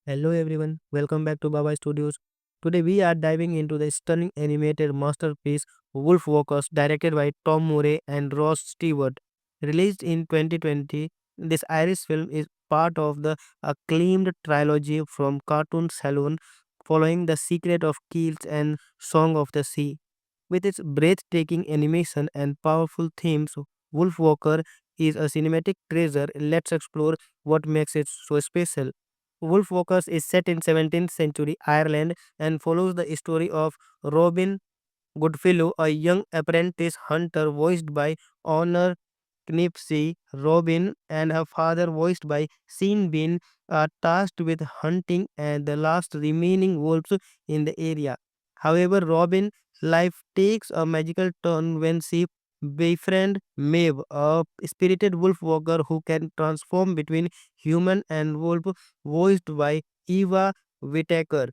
Hello everyone, welcome back to Baba Studios. Today we are diving into the stunning animated masterpiece Wolf Walkers directed by Tom Murray and Ross Stewart. Released in 2020, this Irish film is part of the acclaimed trilogy from Cartoon Saloon following The Secret of Keels and Song of the Sea. With its breathtaking animation and powerful themes, Wolf Walker is a cinematic treasure. Let's explore what makes it so special. Wolf Walkers is set in 17th century Ireland and follows the story of Robin Goodfellow, a young apprentice hunter voiced by Honor Knipsey. Robin and her father, voiced by Sean Bean, are tasked with hunting and the last remaining wolves in the area. However, Robin's life takes a magical turn when she befriends Maeve, a spirited wolf walker who can transform between human and wolf, voiced by Eva Whittaker.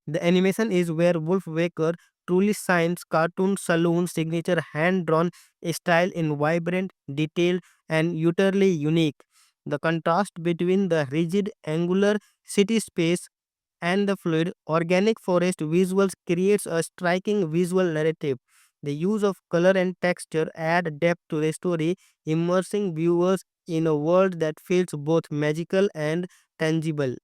The animation is where Wolf Waker truly shines. Cartoon Saloon's signature hand-drawn style in vibrant, detailed, and utterly unique. The contrast between the rigid, angular city space and the fluid, organic forest visuals creates a striking visual narrative. The use of color and texture add depth to the story, immersing viewers in a world that feels both magical and tangible.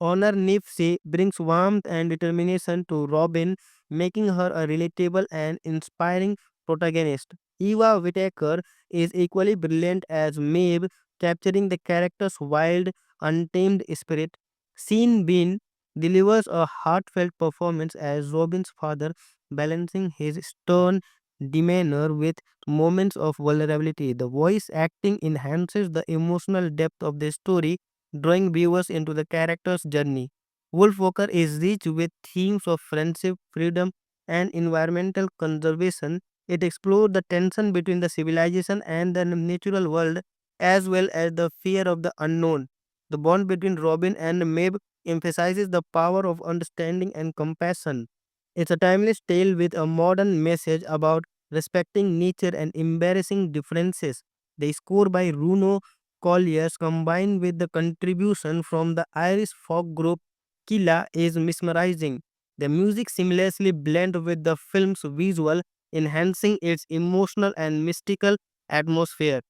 Honor Nipsey brings warmth and determination to Robin, making her a relatable and inspiring protagonist. Eva Whittaker is equally brilliant as Maeve, capturing the character's wild, untamed spirit. Sean Bean delivers a heartfelt performance as Robin's father, balancing his stern demeanor with moments of vulnerability. The voice acting enhances the emotional depth of the story, drawing viewers into the character's journey. Wolf Walker is rich with themes of friendship, freedom, and environmental conservation. It explores the tension between the civilization and the natural world, as well as the fear of the unknown. The bond between Robin and Maeve emphasizes the power of understanding and compassion. It's a timeless tale with a modern message about respecting nature and embarrassing differences. The score by Bruno Colliers, combined with the contribution from the Irish folk group Killa, is mesmerizing. The music seamlessly blends with the film's visual, enhancing its emotional and mystical atmosphere.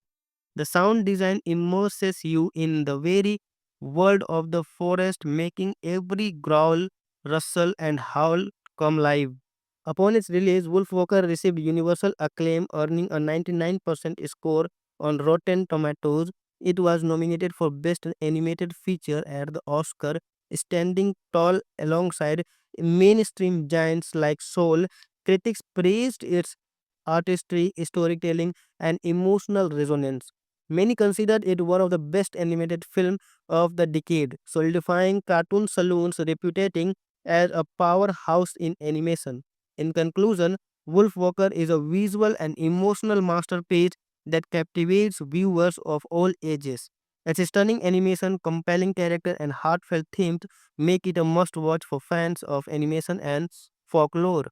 The sound design immerses you in the very world of the forest, making every growl, rustle, and howl come live. Upon its release, Wolf Walker received universal acclaim, earning a 99% score on Rotten Tomatoes. It was nominated for Best Animated Feature at the Oscar, standing tall alongside mainstream giants like Soul. Critics praised its artistry, storytelling, and emotional resonance. Many considered it one of the best animated films of the decade, solidifying Cartoon Saloon's reputation as a powerhouse in animation. In conclusion, Wolf Walker is a visual and emotional masterpiece that captivates viewers of all ages. Its stunning animation, compelling character, and heartfelt themes make it a must watch for fans of animation and folklore.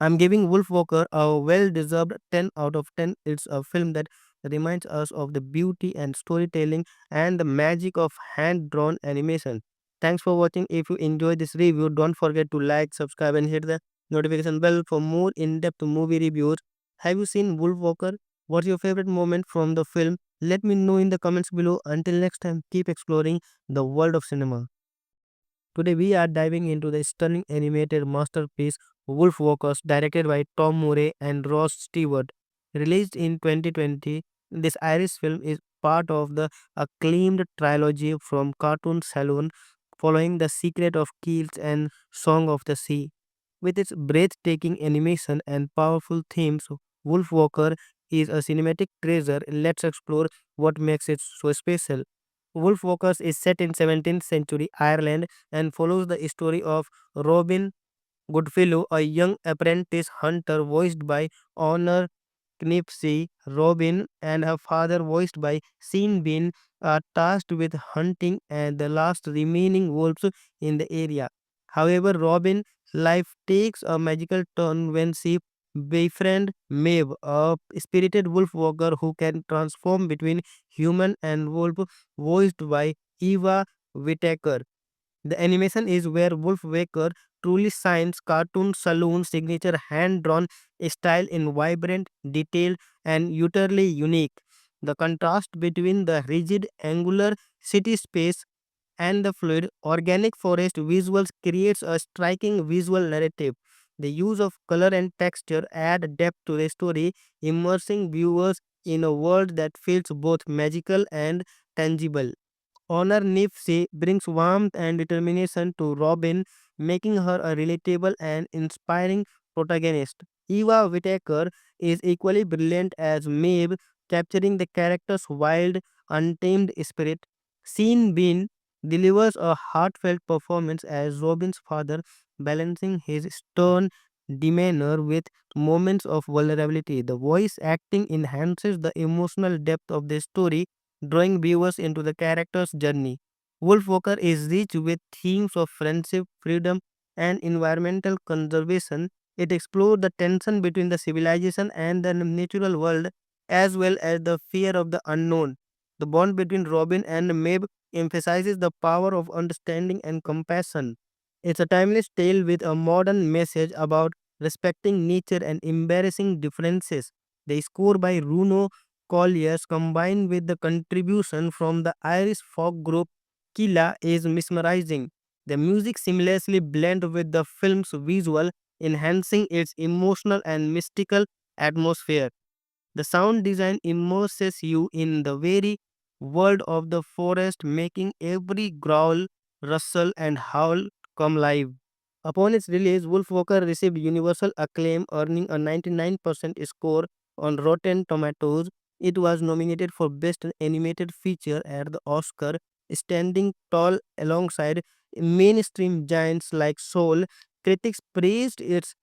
I'm giving Wolf Walker a well deserved 10 out of 10. It's a film that reminds us of the beauty and storytelling and the magic of hand drawn animation. Thanks for watching. If you enjoyed this review, don't forget to like, subscribe, and hit the notification bell for more in depth movie reviews. Have you seen Wolf Walker? What's your favorite moment from the film? Let me know in the comments below. Until next time, keep exploring the world of cinema. Today we are diving into the stunning animated masterpiece Wolf Walkers directed by Tom Murray and Ross Stewart. Released in 2020, this Irish film is part of the acclaimed trilogy from Cartoon Saloon following The Secret of Keels and Song of the Sea. With its breathtaking animation and powerful themes, Wolf Walker is a cinematic treasure. Let's explore what makes it so special. Wolf Walkers is set in 17th century Ireland and follows the story of Robin Goodfellow, a young apprentice hunter voiced by Honor Knipsey. Robin and her father, voiced by Sean Bean, are tasked with hunting and the last remaining wolves in the area. However, Robin's life takes a magical turn when she befriends Maeve, a spirited wolf walker who can transform between human and wolf, voiced by Eva Whittaker. The animation is where Wolfwaker truly shines. Cartoon Saloon's signature hand-drawn style in vibrant, detailed, and utterly unique. The contrast between the rigid, angular city space and the fluid organic forest visuals creates a striking visual narrative. The use of color and texture add depth to the story, immersing viewers in a world that feels both magical and tangible. Honor Nifse brings warmth and determination to Robin, making her a relatable and inspiring protagonist. Eva Whittaker is equally brilliant as Maeve, capturing the character's wild, untamed spirit. Sean Bean delivers a heartfelt performance as Robin's father, balancing his stern demeanor with moments of vulnerability. The voice acting enhances the emotional depth of the story, drawing viewers into the character's journey. Wolfwalker is rich with themes of friendship, freedom, and environmental conservation. It explores the tension between the civilization and the natural world, as well as the fear of the unknown. The bond between Robin and Maeve emphasizes the power of understanding and compassion. It's a timeless tale with a modern message about respecting nature and embarrassing differences. The score by Bruno Colliers combined with the contribution from the Irish folk group Killa is mesmerizing. The music seamlessly blends with the film's visual, enhancing its emotional and mystical atmosphere. The sound design immerses you in the very world of the forest, making every growl, rustle, and howl come live. Upon its release, Wolfwalker received universal acclaim, earning a 99% score on Rotten Tomatoes. It was nominated for Best Animated Feature at the Oscar, standing tall alongside mainstream giants like Soul. Critics praised its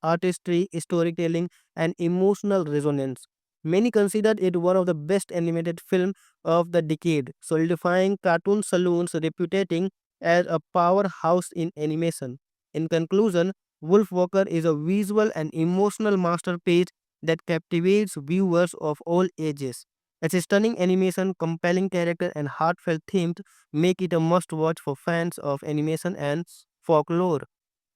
artistry, storytelling, and emotional resonance. Many considered it one of the best animated films of the decade, solidifying Cartoon Saloon's reputation as a powerhouse in animation. In conclusion, Wolfwalker is a visual and emotional masterpiece that captivates viewers of all ages. Its stunning animation, compelling character, and heartfelt themes make it a must-watch for fans of animation and folklore.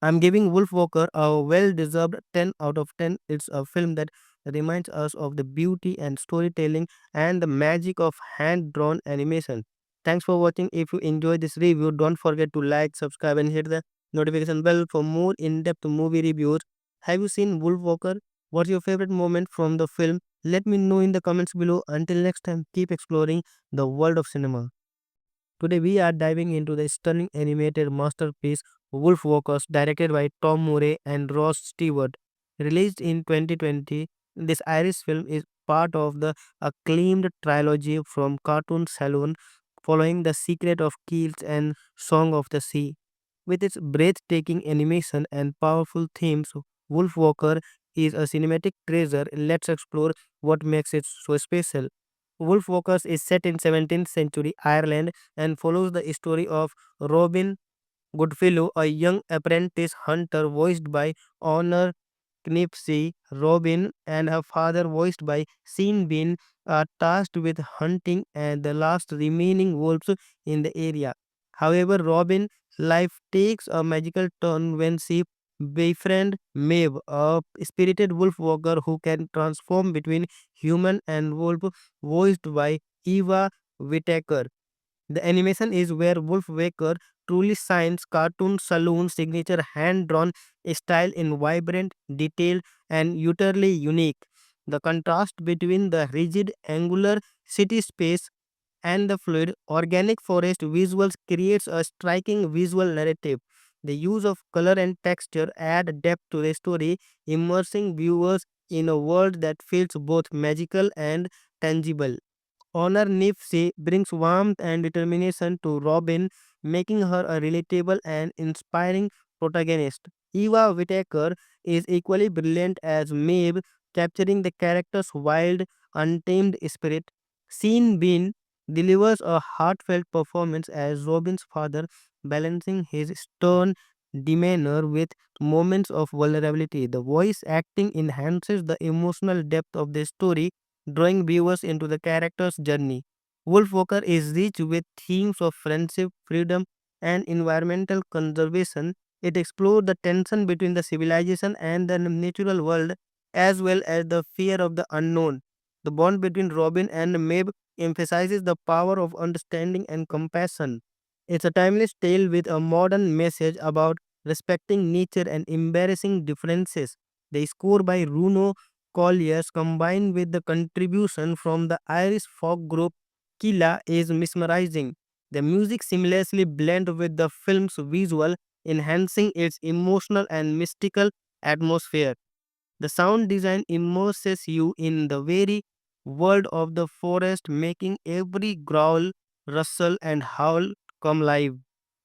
I'm giving Wolfwalker a well-deserved 10 out of 10. It's a film that reminds us of the beauty and storytelling and the magic of hand-drawn animation. Thanks for watching. If you enjoyed this review, don't forget to like, subscribe, and hit the notification bell for more in-depth movie reviews. Have you seen Wolfwalker? What's your favorite moment from the film? Let me know in the comments below. Until next time, keep exploring the world of cinema. Today we are diving into the stunning animated masterpiece Wolfwalkers, directed by Tom Murray and Ross Stewart. Released in 2020, this Irish film is part of the acclaimed trilogy from Cartoon Saloon, following The Secret of Kells and Song of the Sea. With its breathtaking animation and powerful themes, Wolfwalker is a cinematic treasure. Let's explore what makes it so special. Wolfwalkers is set in 17th century Ireland and follows the story of Robin Goodfellow, a young apprentice hunter voiced by Honor Knipsey. Robin and her father, voiced by Sean Bean, are tasked with hunting and the last remaining wolves in the area. However, Robin's life takes a magical turn when she befriends Maeve, a spirited wolf walker who can transform between human and wolf, voiced by Eva Whittaker. The animation is where Wolfwaker truly shines. Cartoon Saloon's signature hand-drawn style in vibrant, detailed, and utterly unique. The contrast between the rigid, angular city space and the fluid, organic forest visuals creates a striking visual narrative. The use of color and texture add depth to the story, immersing viewers in a world that feels both magical and tangible. Honor Nifse brings warmth and determination to Robin, making her a relatable and inspiring protagonist. Eva Whittaker is equally brilliant as Maeve, capturing the character's wild, untamed spirit. Sean Bean delivers a heartfelt performance as Robin's father, balancing his stern demeanor with moments of vulnerability. The voice acting enhances the emotional depth of the story, drawing viewers into the character's journey. Wolfwalker is rich with themes of friendship, freedom, and environmental conservation. It explored the tension between the civilization and the natural world, as well as the fear of the unknown. The bond between Robin and Maeve emphasizes the power of understanding and compassion. It's a timeless tale with a modern message about respecting nature and embarrassing differences. The score by Bruno Colliers combined with the contribution from the Irish folk group Killa is mesmerizing. The music seamlessly blends with the film's visual, enhancing its emotional and mystical atmosphere. The sound design immerses you in the very world of the forest, making every growl, rustle, and howl come live.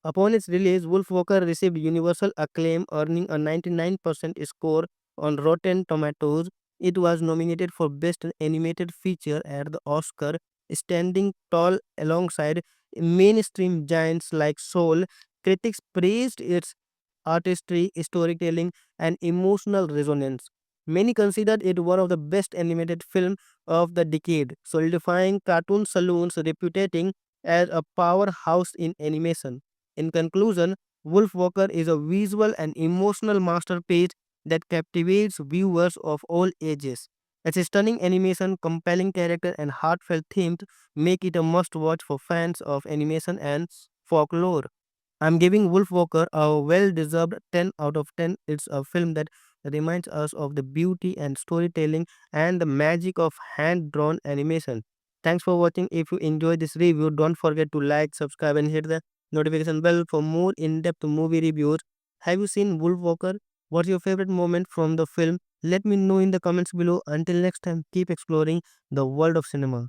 Upon its release, Wolfwalker received universal acclaim, earning a 99% score on Rotten Tomatoes. It was nominated for Best Animated Feature at the Oscar, standing tall alongside mainstream giants like Soul. Critics praised its artistry, storytelling, and emotional resonance. Many considered it one of the best animated films of the decade, solidifying Cartoon Saloon's reputation as a powerhouse in animation. In conclusion, Wolf Walker is a visual and emotional masterpiece that captivates viewers of all ages. Its stunning animation, compelling character, and heartfelt themes make it a must watch for fans of animation and folklore. I'm giving Wolfwalker a well deserved 10 out of 10. It's a film that reminds us of the beauty and storytelling and the magic of hand drawn animation. Thanks for watching. If you enjoyed this review, don't forget to like, subscribe, and hit the notification bell for more in depth movie reviews. Have you seen Wolfwalker? What's your favorite moment from the film? Let me know in the comments below. Until next time, keep exploring the world of cinema.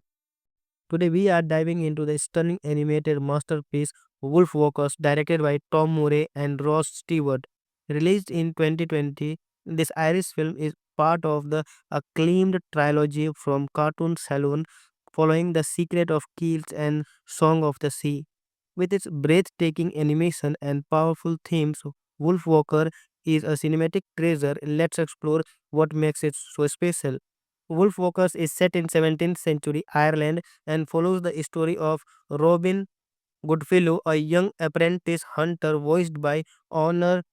Today we are diving into the stunning animated masterpiece Wolfwalkers, directed by Tom Murray and Ross Stewart. Released in 2020, this Irish film is part of the acclaimed trilogy from Cartoon Saloon following The Secret of Kells and Song of the Sea. With its breathtaking animation and powerful themes, Wolfwalker is a cinematic treasure. Let's explore what makes it so special. Wolfwalkers is set in 17th century Ireland and follows the story of Robin Goodfellow, a young apprentice hunter voiced by Honor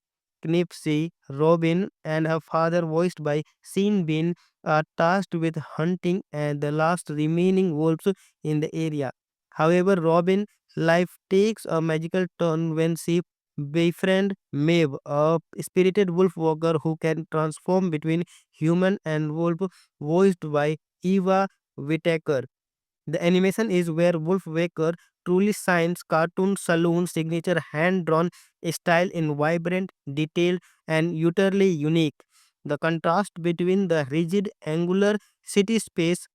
Knipsey. Robin and her father, voiced by Sean Bean, are tasked with hunting and the last remaining wolves in the area. However, Robin's life takes a magical turn when she befriends Maeve, a spirited wolf walker who can transform between human and wolf, voiced by Eva Whittaker. The animation is where Wolfwaker truly shines. Cartoon Saloon's signature hand-drawn style in vibrant, detailed, and utterly unique. The contrast between the rigid, angular city space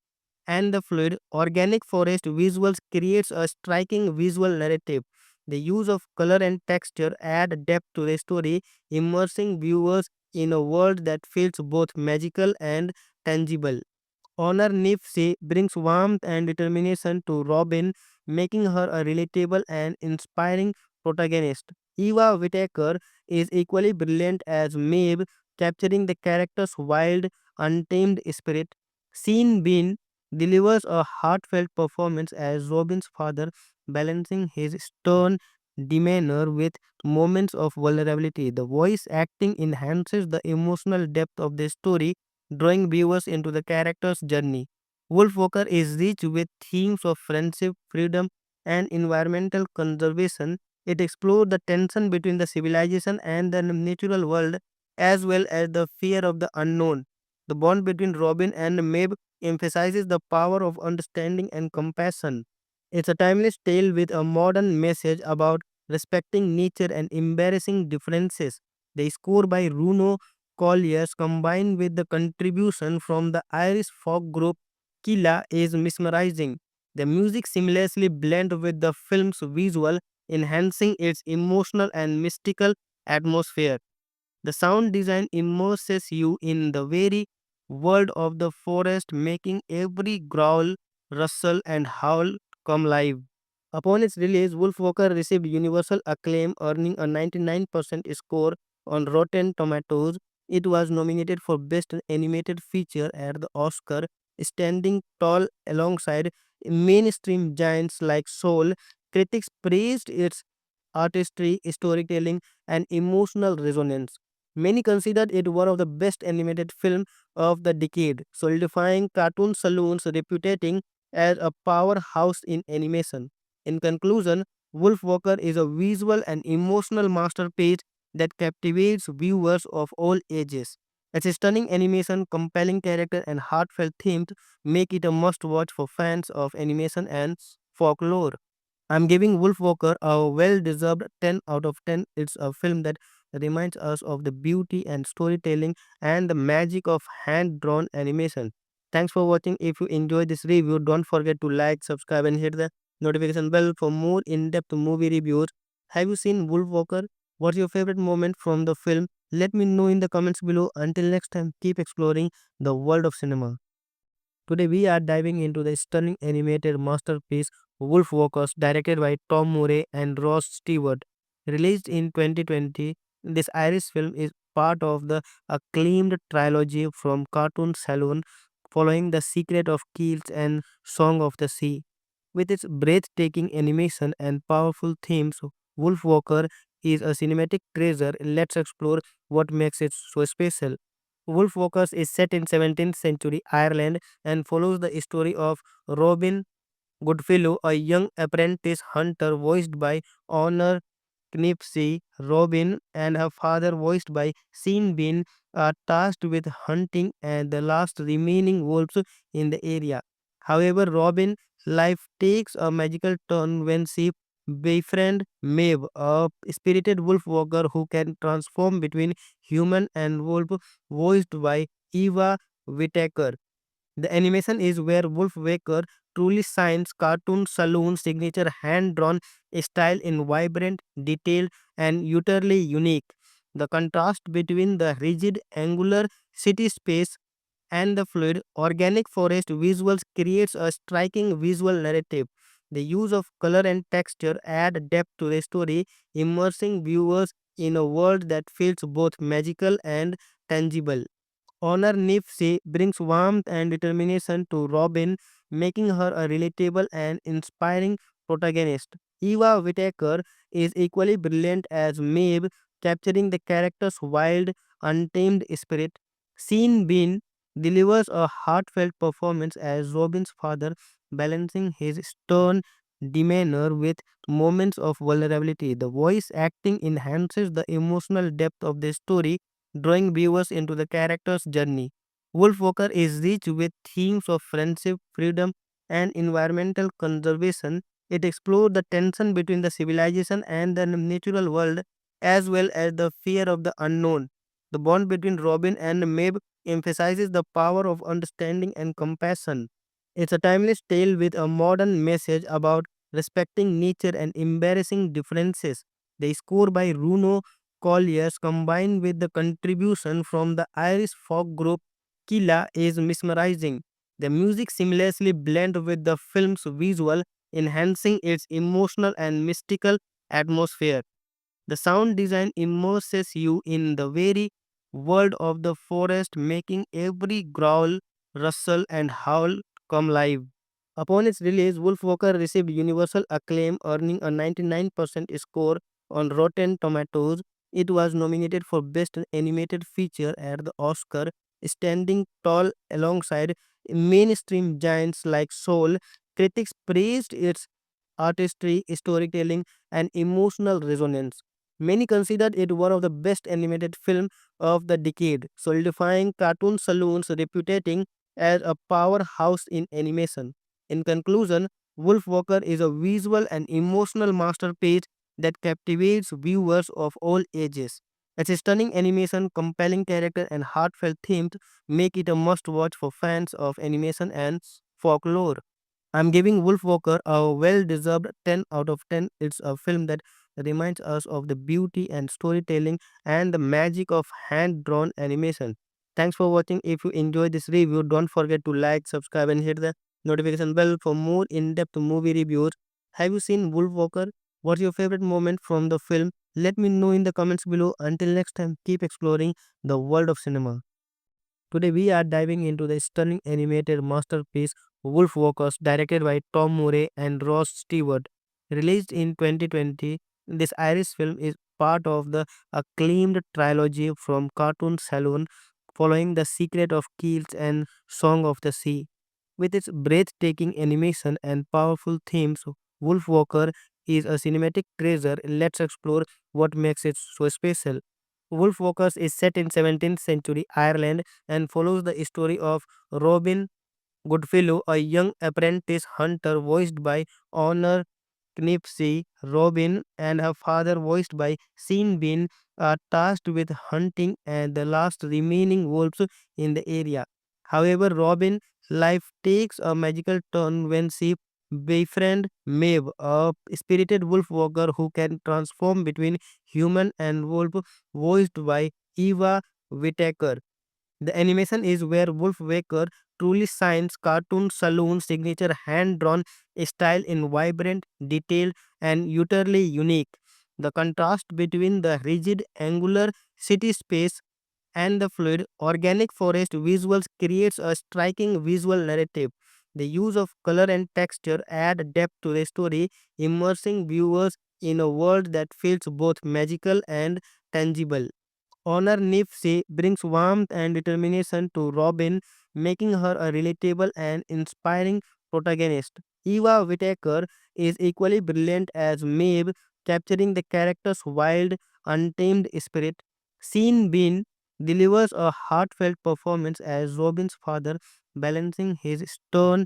and the fluid, organic forest visuals creates a striking visual narrative. The use of color and texture add depth to the story, immersing viewers in a world that feels both magical and tangible. Honor Nipsey brings warmth and determination to Robin, making her a relatable and inspiring protagonist. Eva Whittaker is equally brilliant as Maeve, capturing the character's wild, untamed spirit. Sean Bean delivers a heartfelt performance as Robin's father, balancing his stern demeanor with moments of vulnerability. The voice acting enhances the emotional depth of the story, drawing viewers into the character's journey. Wolfwalker is rich with themes of friendship, freedom, and environmental conservation. It explores the tension between the civilization and the natural world, as well as the fear of the unknown. The bond between Robin and Maeve emphasizes the power of understanding and compassion. It's a timeless tale with a modern message about respecting nature and embarrassing differences. The score by Bruno Colliers combined with the contribution from the Irish folk group Killa is mesmerizing. The music seamlessly blends with the film's visual, enhancing its emotional and mystical atmosphere. The sound design immerses you in the very world of the forest, making every growl, rustle, and howl come live. Upon its release, Wolfwalker received universal acclaim, earning a 99% score on Rotten Tomatoes. It was nominated for Best Animated Feature at the Oscar, standing tall alongside mainstream giants like Soul. Critics praised its artistry, storytelling, and emotional resonance. Many considered it one of the best animated films of the decade, solidifying Cartoon Saloon's reputation as a powerhouse in animation. In conclusion, Wolf Walker is a visual and emotional masterpiece that captivates viewers of all ages. Its stunning animation, compelling character, and heartfelt themes make it a must watch for fans of animation and folklore. I'm giving Wolf Walker a well deserved 10 out of 10. It's a film that reminds us of the beauty and storytelling and the magic of hand drawn animation. Thanks for watching. If you enjoyed this review, don't forget to like, subscribe, and hit the notification bell for more in depth movie reviews. Have you seen Wolf Walker? What's your favorite moment from the film? Let me know in the comments below. Until next time, keep exploring the world of cinema. Today we are diving into the stunning animated masterpiece Wolf Walkers, directed by Tom Murray and Ross Stewart. Released in 2020, this Irish film is part of the acclaimed trilogy from Cartoon Saloon, following The Secret of Kells and Song of the Sea. With its breathtaking animation and powerful themes, Wolf Walker is a cinematic treasure. Let's explore what makes it so special. Wolf Walkers is set in 17th century Ireland and follows the story of Robin Goodfellow, a young apprentice hunter voiced by Honor Knipsey. Robin and her father, voiced by Sean Bean, are tasked with hunting and the last remaining wolves in the area. However, Robin's life takes a magical turn when she befriends Maeve, a spirited wolf walker who can transform between human and wolf, voiced by Eva Whittaker. The animation is where Wolfwaker truly shines. Cartoon Saloon's signature hand-drawn style in vibrant, detailed, and utterly unique. The contrast between the rigid, angular city space and the fluid, organic forest visuals creates a striking visual narrative. The use of color and texture add depth to the story, immersing viewers in a world that feels both magical and tangible. Honor Nifse brings warmth and determination to Robin, making her a relatable and inspiring protagonist. Eva Whittaker is equally brilliant as Maeve, capturing the character's wild, untamed spirit. Sean Bean delivers a heartfelt performance as Robin's father, balancing his stern demeanor with moments of vulnerability. The voice acting enhances the emotional depth of the story, drawing viewers into the character's journey. Wolfwalker is rich with themes of friendship, freedom, and environmental conservation. It explores the tension between the civilization and the natural world, as well as the fear of the unknown. The bond between Robin and Maeve emphasizes the power of understanding and compassion. It's a timeless tale with a modern message about respecting nature and embarrassing differences. The score by Bruno Colliers, combined with the contribution from the Irish folk group Killa, is mesmerizing. The music seamlessly blends with the film's visual, enhancing its emotional and mystical atmosphere. The sound design immerses you in the very world of the forest, making every growl, rustle, and howl come live. Upon its release, Wolfwalker received universal acclaim, earning a 99% score on Rotten Tomatoes. It was nominated for Best Animated Feature at the Oscar, standing tall alongside mainstream giants like Soul. Critics praised its artistry, storytelling, and emotional resonance. Many considered it one of the best animated films of the decade, solidifying Cartoon Saloon's reputation as a powerhouse in animation. In conclusion, Wolf Walker is a visual and emotional masterpiece that captivates viewers of all ages. Its stunning animation, compelling character, and heartfelt themes make it a must watch for fans of animation and folklore. I'm giving Wolf Walker a well deserved 10 out of 10. It's a film that reminds us of the beauty and storytelling and the magic of hand drawn animation. Thanks for watching. If you enjoyed this review, don't forget to like, subscribe, and hit the notification bell for more in depth movie reviews. Have you seen Wolf Walker? What's your favorite moment from the film? Let me know in the comments below. Until next time, keep exploring the world of cinema. Today we are diving into the stunning animated masterpiece Wolf Walkers, directed by Tom Murray and Ross Stewart. Released in 2020, This Irish film is part of the acclaimed trilogy from Cartoon Saloon following The Secret of Kells and Song of the Sea. With its breathtaking animation and powerful themes, Wolfwalker is a cinematic treasure. Let's explore what makes it so special. Wolfwalkers is set in 17th century Ireland and follows the story of Robin Goodfellow, a young apprentice hunter voiced by Honor Knipsey. Robin and her father, voiced by Sean Bean, are tasked with hunting and the last remaining wolves in the area. However, Robin's life takes a magical turn when she befriends Maeve, a spirited wolf walker who can transform between human and wolf, voiced by Eva Whittaker. The animation is where Wolf Waker truly shines. Cartoon Saloon's signature hand-drawn style in vibrant, detailed, and utterly unique. The contrast between the rigid, angular city space and the fluid, organic forest visuals creates a striking visual narrative. The use of color and texture add depth to the story, immersing viewers in a world that feels both magical and tangible. Honor Nifse brings warmth and determination to Robin, making her a relatable and inspiring protagonist. Eva Whittaker is equally brilliant as Maeve, capturing the character's wild, untamed spirit. Sean Bean delivers a heartfelt performance as Robin's father, balancing his stern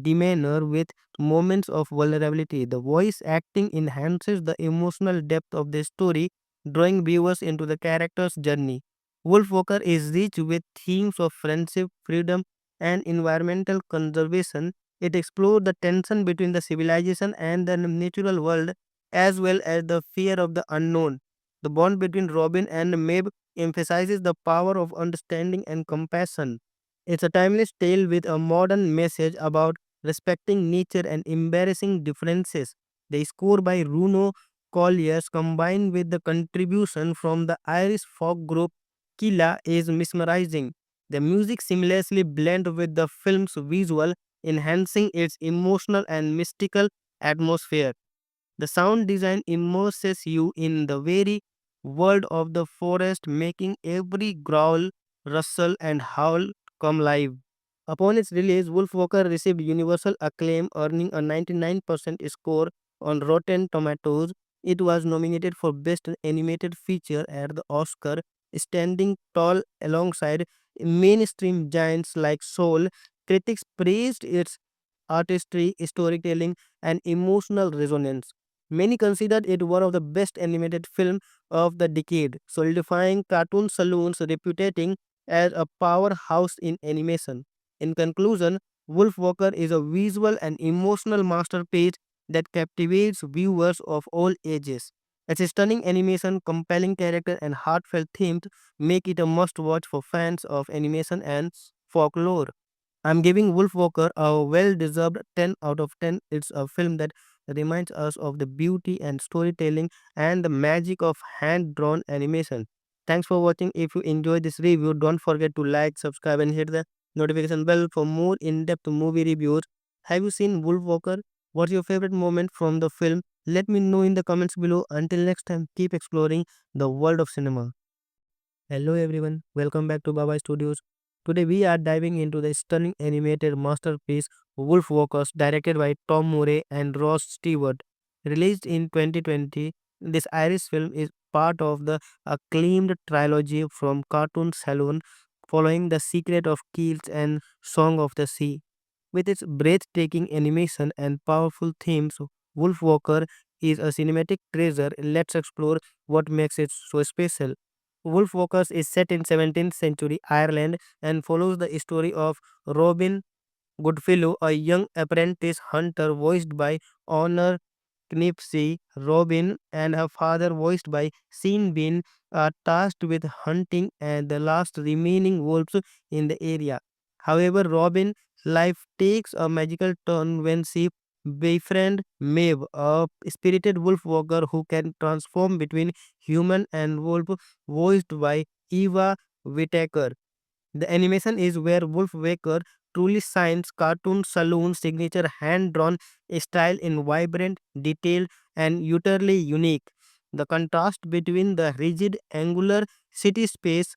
demeanor with moments of vulnerability. The voice acting enhances the emotional depth of the story, drawing viewers into the character's journey. Wolfwalker is rich with themes of friendship, freedom, and environmental conservation. It explores the tension between the civilization and the natural world, as well as the fear of the unknown. The bond between Robin and Maeve emphasizes the power of understanding and compassion. It's a timeless tale with a modern message about respecting nature and embarrassing differences. The score by Bruno Colliers, combined with the contribution from the Irish folk group Killa, is mesmerizing. The music seamlessly blends with the film's visual, enhancing its emotional and mystical atmosphere. The sound design immerses you in the very world of the forest, making every growl, rustle, and howl come live. Upon its release, Wolfwalker received universal acclaim, earning a 99% score on Rotten Tomatoes. It was nominated for Best Animated Feature at the Oscar, standing tall alongside mainstream giants like Soul. Critics praised its artistry, storytelling, and emotional resonance. Many considered it one of the best animated films of the decade, solidifying Cartoon Saloon's reputation as a powerhouse in animation. In conclusion, Wolfwalker is a visual and emotional masterpiece that captivates viewers of all ages. Its stunning animation, compelling character, and heartfelt themes make it a must watch for fans of animation and folklore. I'm giving Wolfwalker a well deserved 10 out of 10. It's a film that reminds us of the beauty and storytelling and the magic of hand drawn animation. Thanks for watching. If you enjoyed this review, don't forget to like, subscribe, and hit the notification bell for more in depth movie reviews. Have you seen Wolfwalker? What's your favorite moment from the film? Let me know in the comments below. Until next time, keep exploring the world of cinema. Hello everyone, welcome back to Baba Studios. Today we are diving into the stunning animated masterpiece Wolfwalkers, directed by Tom Murray and Ross Stewart. Released in 2020, this Irish film is part of the acclaimed trilogy from Cartoon Saloon following The Secret of Kells and Song of the Sea. With its breathtaking animation and powerful themes, Wolfwalker is a cinematic treasure. Let's explore what makes it so special. Wolfwalkers is set in 17th century Ireland and follows the story of Robin Goodfellow, a young apprentice hunter voiced by Honor Knipsey. Robin and her father, voiced by Sean Bean, are tasked with hunting and the last remaining wolves in the area. However, Robin's life takes a magical turn when she befriends Maeve, a spirited wolf walker who can transform between human and wolf, voiced by Eva Whittaker. The animation is where Wolf Waker truly shines. Cartoon Saloon's signature hand-drawn style in vibrant, detailed, and utterly unique. The contrast between the rigid angular city space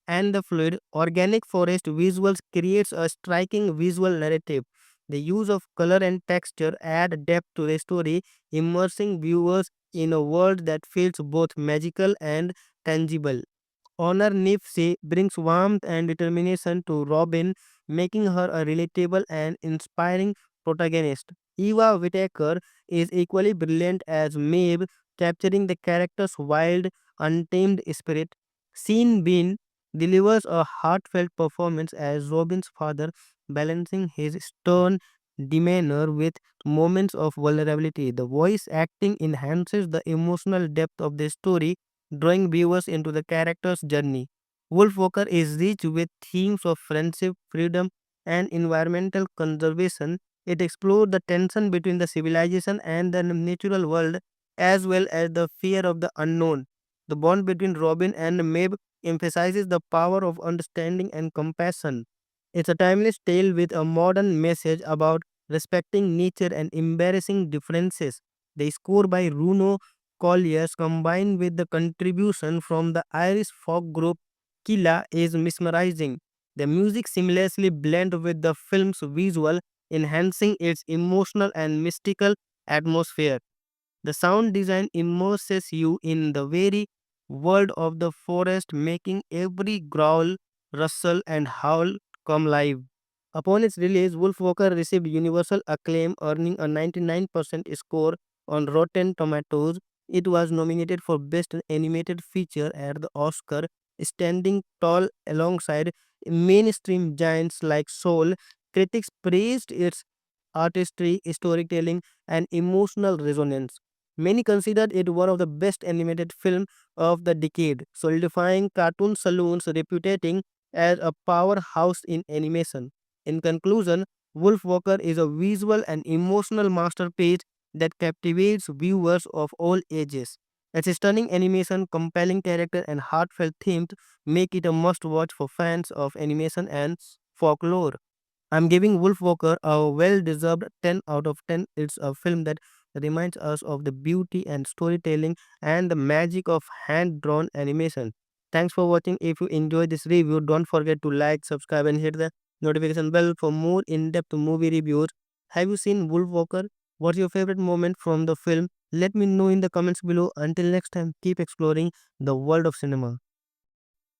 and the fluid organic forest visuals creates a striking visual narrative. The use of color and texture add depth to the story, immersing viewers in a world that feels both magical and tangible. Honor Nipsey brings warmth and determination to Robin, making her a relatable and inspiring protagonist. Eva Whittaker is equally brilliant as Maeve, capturing the character's wild, untamed spirit. Sean Bean delivers a heartfelt performance as Robin's father, balancing his stern demeanor with moments of vulnerability. The voice acting enhances the emotional depth of the story, drawing viewers into the character's journey. Wolfwalker is rich with themes of friendship, freedom, and environmental conservation. It explores the tension between the civilization and the natural world, as well as the fear of the unknown. The bond between Robin and Maeve emphasizes the power of understanding and compassion. It's a timeless tale with a modern message about respecting nature and embarrassing differences. The score by Bruno Colliers combined with the contribution from the Irish folk group Killa is mesmerizing. The music seamlessly blends with the film's visual, enhancing its emotional and mystical atmosphere. The sound design immerses you in the very world of the forest, making every growl, rustle, and howl come live. Upon its release, Wolfwalker received universal acclaim, earning a 99% score on Rotten Tomatoes. It was nominated for Best Animated Feature at the Oscar, standing tall alongside mainstream giants like Soul. Critics praised its artistry, storytelling, and emotional resonance. Many considered it one of the best animated films of the decade, solidifying Cartoon Saloon's reputation as a powerhouse in animation. In conclusion, Wolfwalker is a visual and emotional masterpiece that captivates viewers of all ages. Its stunning animation, compelling character, and heartfelt themes make it a must watch for fans of animation and folklore. I'm giving Wolfwalker a well deserved 10 out of 10. It's a film that reminds us of the beauty and storytelling and the magic of hand drawn animation. Thanks for watching. If you enjoyed this review, don't forget to like, subscribe, and hit the notification bell for more in depth movie reviews. Have you seen Wolfwalker? What's your favorite moment from the film? Let me know in the comments below. Until next time, keep exploring the world of cinema.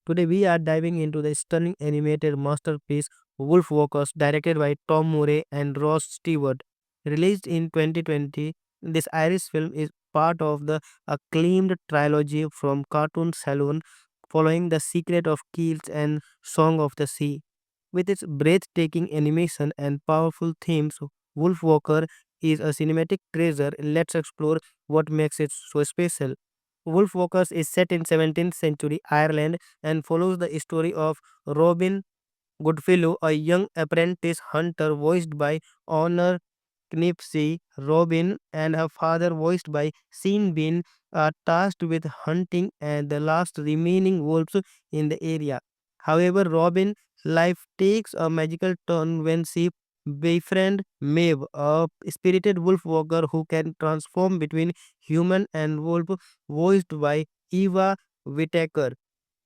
Today we are diving into the stunning animated masterpiece Wolfwalkers, directed by Tom Murray and Ross Stewart. Released in 2020, this Irish film is part of the acclaimed trilogy from Cartoon Saloon, following The Secret of Kells and Song of the Sea. With its breathtaking animation and powerful themes, Wolfwalker is a cinematic treasure. Let's explore what makes it so special. Wolfwalkers is set in 17th century Ireland and follows the story of Robin Goodfellow, a young apprentice hunter voiced by Honor Knipsey. Robin and her father, voiced by Sean Bean, are tasked with hunting and the last remaining wolves in the area. However, Robin's life takes a magical turn when she befriends Maeve, a spirited wolf walker who can transform between human and wolf, voiced by Eva Whittaker.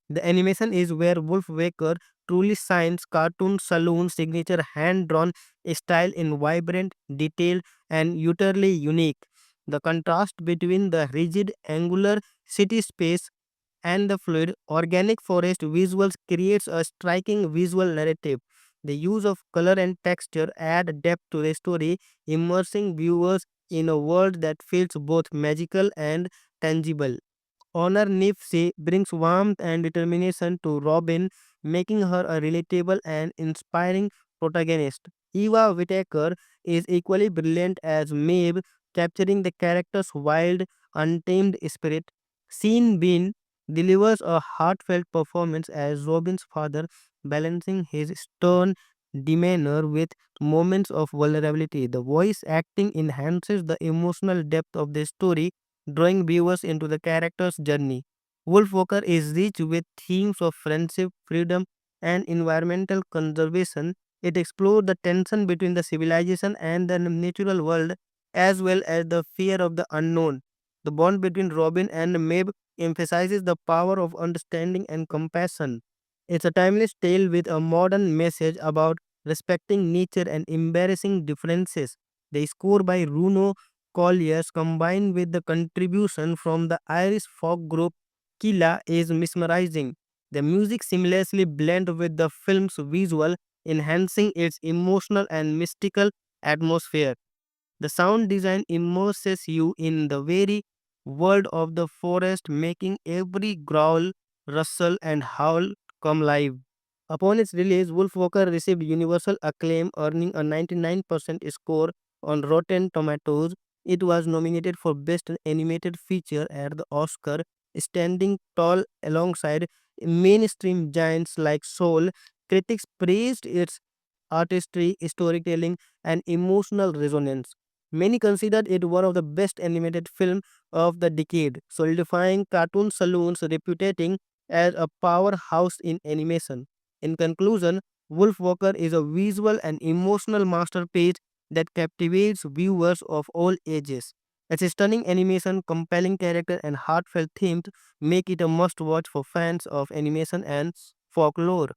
The animation is where Wolfwaker truly shines. Cartoon Saloon's signature hand-drawn style in vibrant, detailed, and utterly unique. The contrast between the rigid, angular city space and the fluid, organic forest visuals creates a striking visual narrative. The use of color and texture add depth to the story, immersing viewers in a world that feels both magical and tangible. Honor Nipsey brings warmth and determination to Robin, making her a relatable and inspiring protagonist. Eva Whittaker is equally brilliant as Maeve, capturing the character's wild, untamed spirit. Sean Bean delivers a heartfelt performance as Robin's father, balancing his stern demeanor with moments of vulnerability. The voice acting enhances the emotional depth of the story, drawing viewers into the character's journey. Wolfwalker is rich with themes of friendship, freedom, and environmental conservation. It explores the tension between the civilization and the natural world, as well as the fear of the unknown. The bond between Robin and Maeve emphasizes the power of understanding and compassion. It's a timeless tale with a modern message about respecting nature and embarrassing differences. The score by Bruno Colliers combined with the contribution from the Irish folk group Killa is mesmerizing. The music seamlessly blends with the film's visual, enhancing its emotional and mystical atmosphere. The sound design immerses you in the very world of the forest, making every growl, rustle, and howl come live. Upon its release, Wolfwalker received universal acclaim, earning a 99% score on Rotten Tomatoes. It was nominated for Best Animated Feature at the Oscar, standing tall alongside mainstream giants like Soul. Critics praised its artistry, storytelling, and emotional resonance. Many considered it one of the best animated films of the decade, solidifying Cartoon Saloon's reputation as a powerhouse in animation. In conclusion, Wolfwalker is a visual and emotional masterpiece that captivates viewers of all ages. Its stunning animation, compelling character, and heartfelt themes make it a must watch for fans of animation and folklore.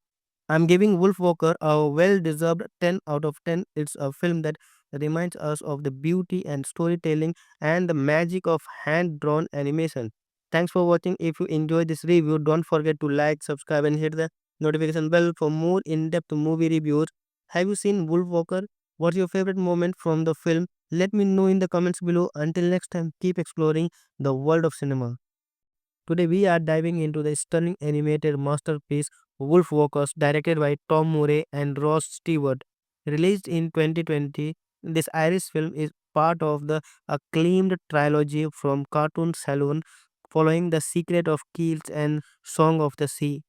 I'm giving Wolfwalker a well deserved 10 out of 10. It's a film that reminds us of the beauty and storytelling and the magic of hand drawn animation. Thanks for watching. If you enjoyed this review, don't forget to like, subscribe, and hit the notification bell for more in depth movie reviews. Have you seen Wolfwalker? What's your favorite moment from the film? Let me know in the comments below. Until next time, keep exploring the world of cinema. Today we are diving into the stunning animated masterpiece Wolfwalkers, directed by Tom Murray and Ross Stewart. Released in 2020, this Irish film is part of the acclaimed trilogy from Cartoon Saloon following The Secret of Kells and Song of the Sea.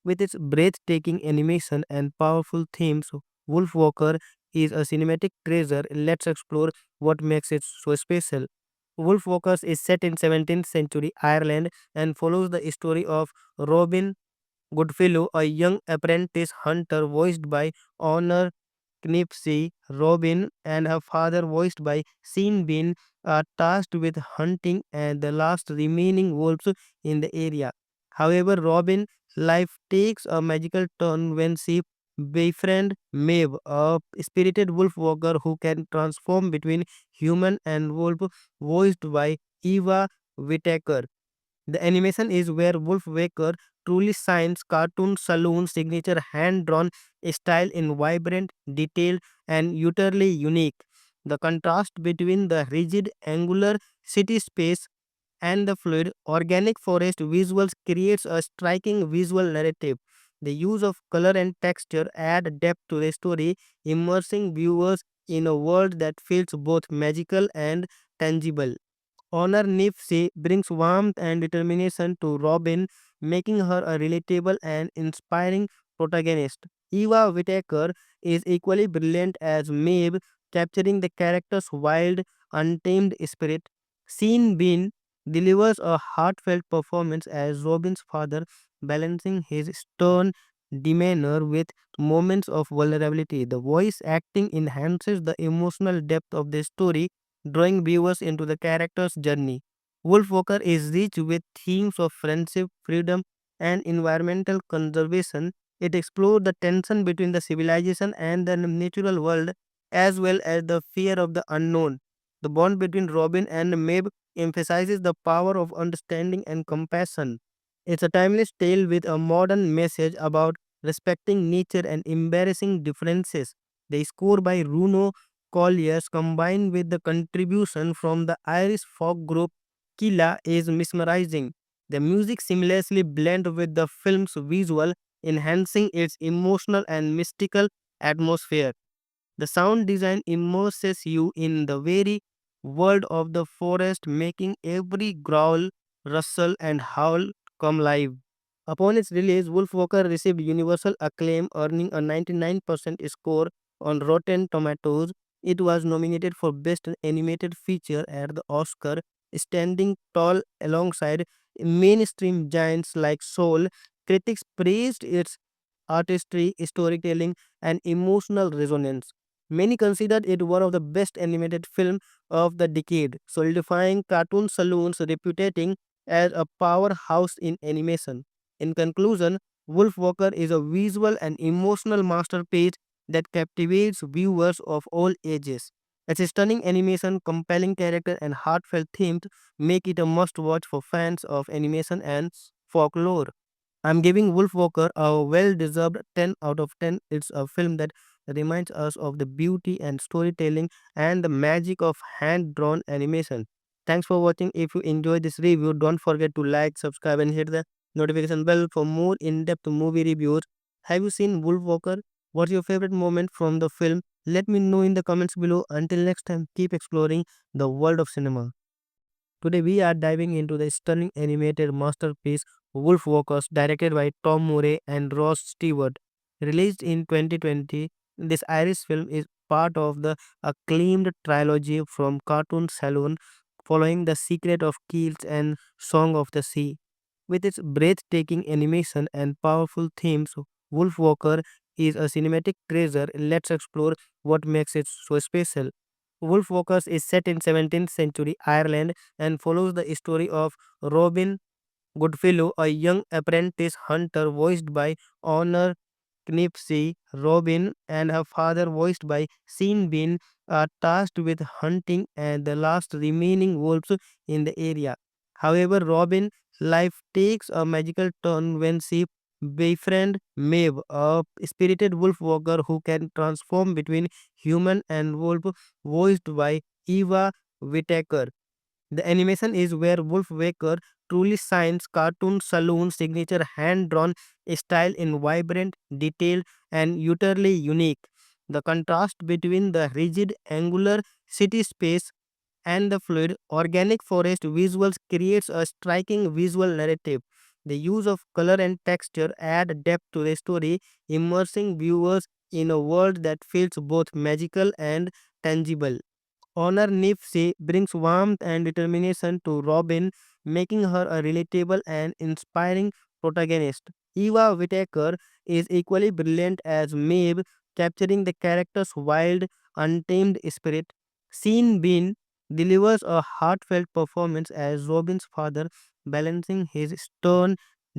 With its breathtaking animation and powerful themes, Wolfwalker is a cinematic treasure. Let's explore what makes it so special. Wolfwalkers is set in 17th century Ireland and follows the story of Robin Goodfellow, a young apprentice hunter voiced by Honor Knipsey. Robin and her father, voiced by Sean Bean, are tasked with hunting and the last remaining wolves in the area. However, Robin's life takes a magical turn when she befriends Maeve, a spirited wolf walker who can transform between human and wolf, voiced by Eva Whittaker. The animation is where Wolfwaker truly shines. Cartoon Saloon's signature hand-drawn style in vibrant, detailed, and utterly unique. The contrast between the rigid, angular city space and the fluid, organic forest visuals creates a striking visual narrative. The use of color and texture add depth to the story, immersing viewers in a world that feels both magical and tangible. Honor Nipsey brings warmth and determination to Robin, making her a relatable and inspiring protagonist. Eva Whittaker is equally brilliant as Maeve, capturing the character's wild, untamed spirit. Sean Bean delivers a heartfelt performance as Robin's father, balancing his stern demeanor with moments of vulnerability. The voice acting enhances the emotional depth of the story, drawing viewers into the character's journey. Wolfwalker is rich with themes of friendship, freedom, and environmental conservation. It explores the tension between the civilization and the natural world, as well as the fear of the unknown. The bond between Robin and Maeve emphasizes the power of understanding and compassion. It's a timeless tale with a modern message about respecting nature and embarrassing differences. The score by Bruno Colliers combined with the contribution from the Irish folk group Killa is mesmerizing. The music seamlessly blends with the film's visual, enhancing its emotional and mystical atmosphere. The sound design immerses you in the very world of the forest, making every growl, rustle, and howl come live. Upon its release, Wolfwalker received universal acclaim, earning a 99% score on Rotten Tomatoes. It was nominated for Best Animated Feature at the Oscar, standing tall alongside mainstream giants like Soul. Critics praised its artistry, storytelling, and emotional resonance. Many considered it one of the best animated films of the decade, solidifying Cartoon Saloon's reputation as a powerhouse in animation. In conclusion, Wolf Walker is a visual and emotional masterpiece that captivates viewers of all ages. Its stunning animation, compelling character, and heartfelt themes make it a must watch for fans of animation and folklore. I'm giving Wolf Walker a well deserved 10 out of 10. It's a film that reminds us of the beauty and storytelling and the magic of hand drawn animation. Thanks for watching. If you enjoyed this review, don't forget to like, subscribe, and hit the notification bell for more in depth movie reviews. Have you seen Wolf Walker? What's your favorite moment from the film? Let me know in the comments below. Until next time, keep exploring the world of cinema. Today we are diving into the stunning animated masterpiece Wolf Walkers, directed by Tom Murray and Ross Stewart. Released in 2020, this Irish film is part of the acclaimed trilogy from Cartoon Saloon, following The Secret of Kells and Song of the Sea. With its breathtaking animation and powerful themes, Wolf Walker is a cinematic treasure. Let's explore what makes it so special. Wolf Walkers is set in 17th century Ireland and follows the story of Robin Goodfellow, a young apprentice hunter voiced by Honor Knipsey. Robin and her father, voiced by Sean Bean, are tasked with hunting and the last remaining wolves in the area. However, Robin's life takes a magical turn when she befriends Maeve, a spirited wolf walker who can transform between human and wolf, voiced by Eva Whittaker. The animation is where Wolf Waker truly shines. Cartoon Saloon's signature hand-drawn style in vibrant, detailed, and utterly unique. The contrast between the rigid, angular city space and the fluid, organic forest visuals creates a striking visual narrative. The use of color and texture add depth to the story, immersing viewers in a world that feels both magical and tangible. Honor Nifse brings warmth and determination to Robin, making her a relatable and inspiring protagonist. Eva Whittaker is equally brilliant as Maeve, capturing the character's wild, untamed spirit. Sean Bean delivers a heartfelt performance as Robin's father, balancing his stern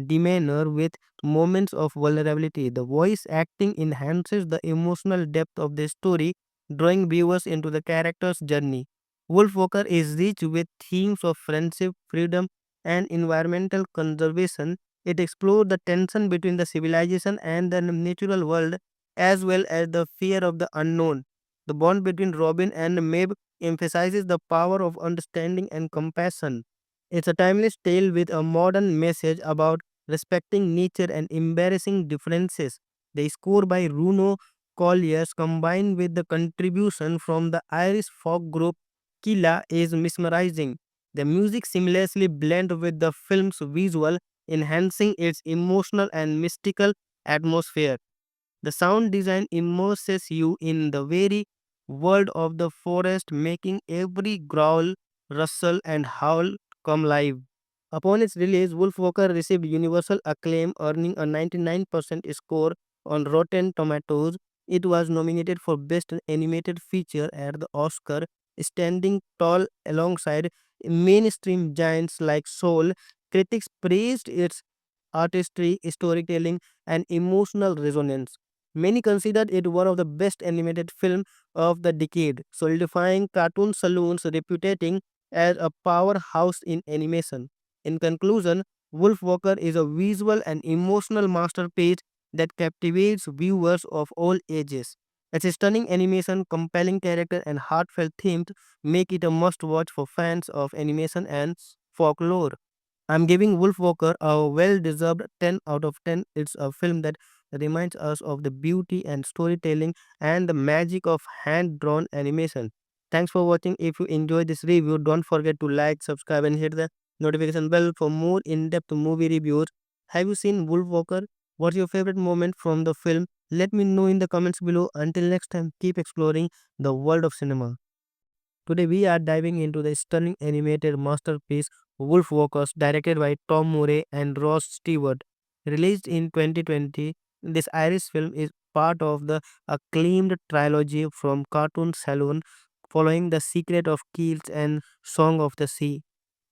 demeanor with moments of vulnerability. The voice acting enhances the emotional depth of the story, drawing viewers into the character's journey. Wolf Walker is rich with themes of friendship, freedom, and environmental conservation. It explores the tension between the civilization and the natural world, as well as the fear of the unknown. The bond between Robin and Maeve emphasizes the power of understanding and compassion. It's a timeless tale with a modern message about respecting nature and embarrassing differences. The score by Bruno Colliers, combined with the contribution from the Irish folk group Killa, is mesmerizing. The music seamlessly blends with the film's visual, enhancing its emotional and mystical atmosphere. The sound design immerses you in the very world of the forest, making every growl, rustle, and howl come live. Upon its release, Wolf Walker received universal acclaim, earning a 99% score on Rotten Tomatoes. It was nominated for Best Animated Feature at the Oscar, standing tall alongside mainstream giants like Soul. Critics praised its artistry, storytelling, and emotional resonance. Many considered it one of the best animated films of the decade, solidifying Cartoon Saloon's reputation as a powerhouse in animation. In conclusion, Wolf Walker is a visual and emotional masterpiece that captivates viewers of all ages. Its stunning animation, compelling character, and heartfelt themes make it a must watch for fans of animation and folklore. I'm giving Wolf Walker a well deserved 10 out of 10. It's a film that reminds us of the beauty and storytelling and the magic of hand drawn animation. Thanks for watching. If you enjoyed this review, don't forget to like, subscribe, and hit the notification bell for more in depth movie reviews. Have you seen Wolf Walker? What's your favorite moment from the film? Let me know in the comments below. Until next time, keep exploring the world of cinema. Today we are diving into the stunning animated masterpiece Wolf Walkers, directed by Tom Murray and Ross Stewart. Released in 2020, this Irish film is part of the acclaimed trilogy from Cartoon Saloon, following The Secret of Keels and Song of the Sea.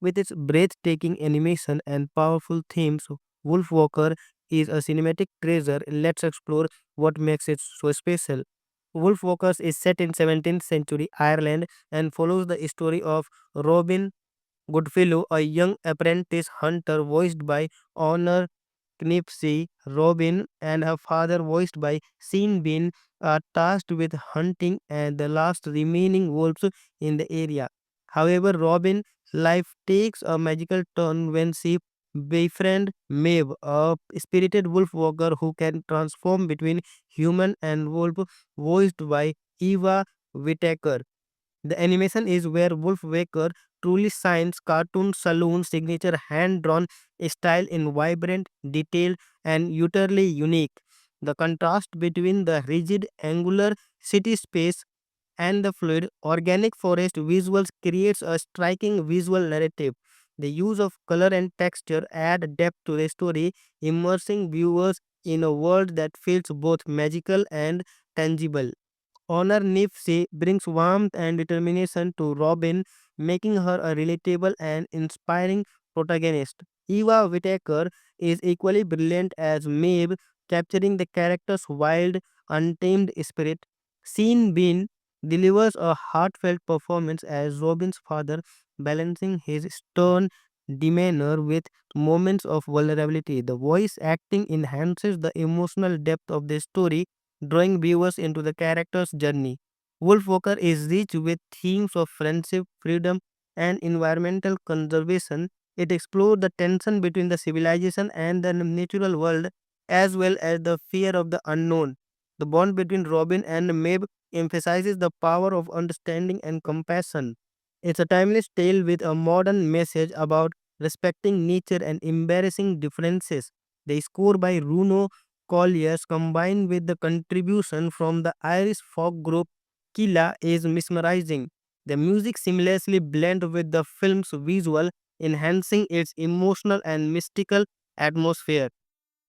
With its breathtaking animation and powerful themes, Wolfwalker is a cinematic treasure. Let's explore what makes it so special. Wolfwalkers is set in 17th century Ireland and follows the story of Robin Goodfellow, a young apprentice hunter voiced by Honor Knipsey. Robin and her father, voiced by Sean Bean, are tasked with hunting and the last remaining wolves in the area. However, Robin's life takes a magical turn when she befriends Maeve, a spirited wolf walker who can transform between human and wolf, voiced by Eva Whittaker. The animation is where Wolf Waker truly shines. Cartoon Saloon's signature hand-drawn style in vibrant, detailed, and utterly unique. The contrast between the rigid, angular city space and the fluid, organic forest visuals creates a striking visual narrative. The use of color and texture add depth to the story, immersing viewers in a world that feels both magical and tangible. Honor Nifse brings warmth and determination to Robin, making her a relatable and inspiring protagonist. Eva Whittaker is equally brilliant as Maeve, capturing the character's wild, untamed spirit. Sean Bean delivers a heartfelt performance as Robin's father, balancing his stern demeanor with moments of vulnerability. The voice acting enhances the emotional depth of the story, drawing viewers into the character's journey. Wolfwalker is rich with themes of friendship, freedom, and environmental conservation. It explores the tension between the civilization and the natural world, as well as the fear of the unknown. The bond between Robin and Maeve emphasizes the power of understanding and compassion. It's a timeless tale with a modern message about respecting nature and embarrassing differences. The score by Bruno Colliers, combined with the contribution from the Irish folk group Killa, is mesmerizing. The music seamlessly blends with the film's visual, enhancing its emotional and mystical atmosphere.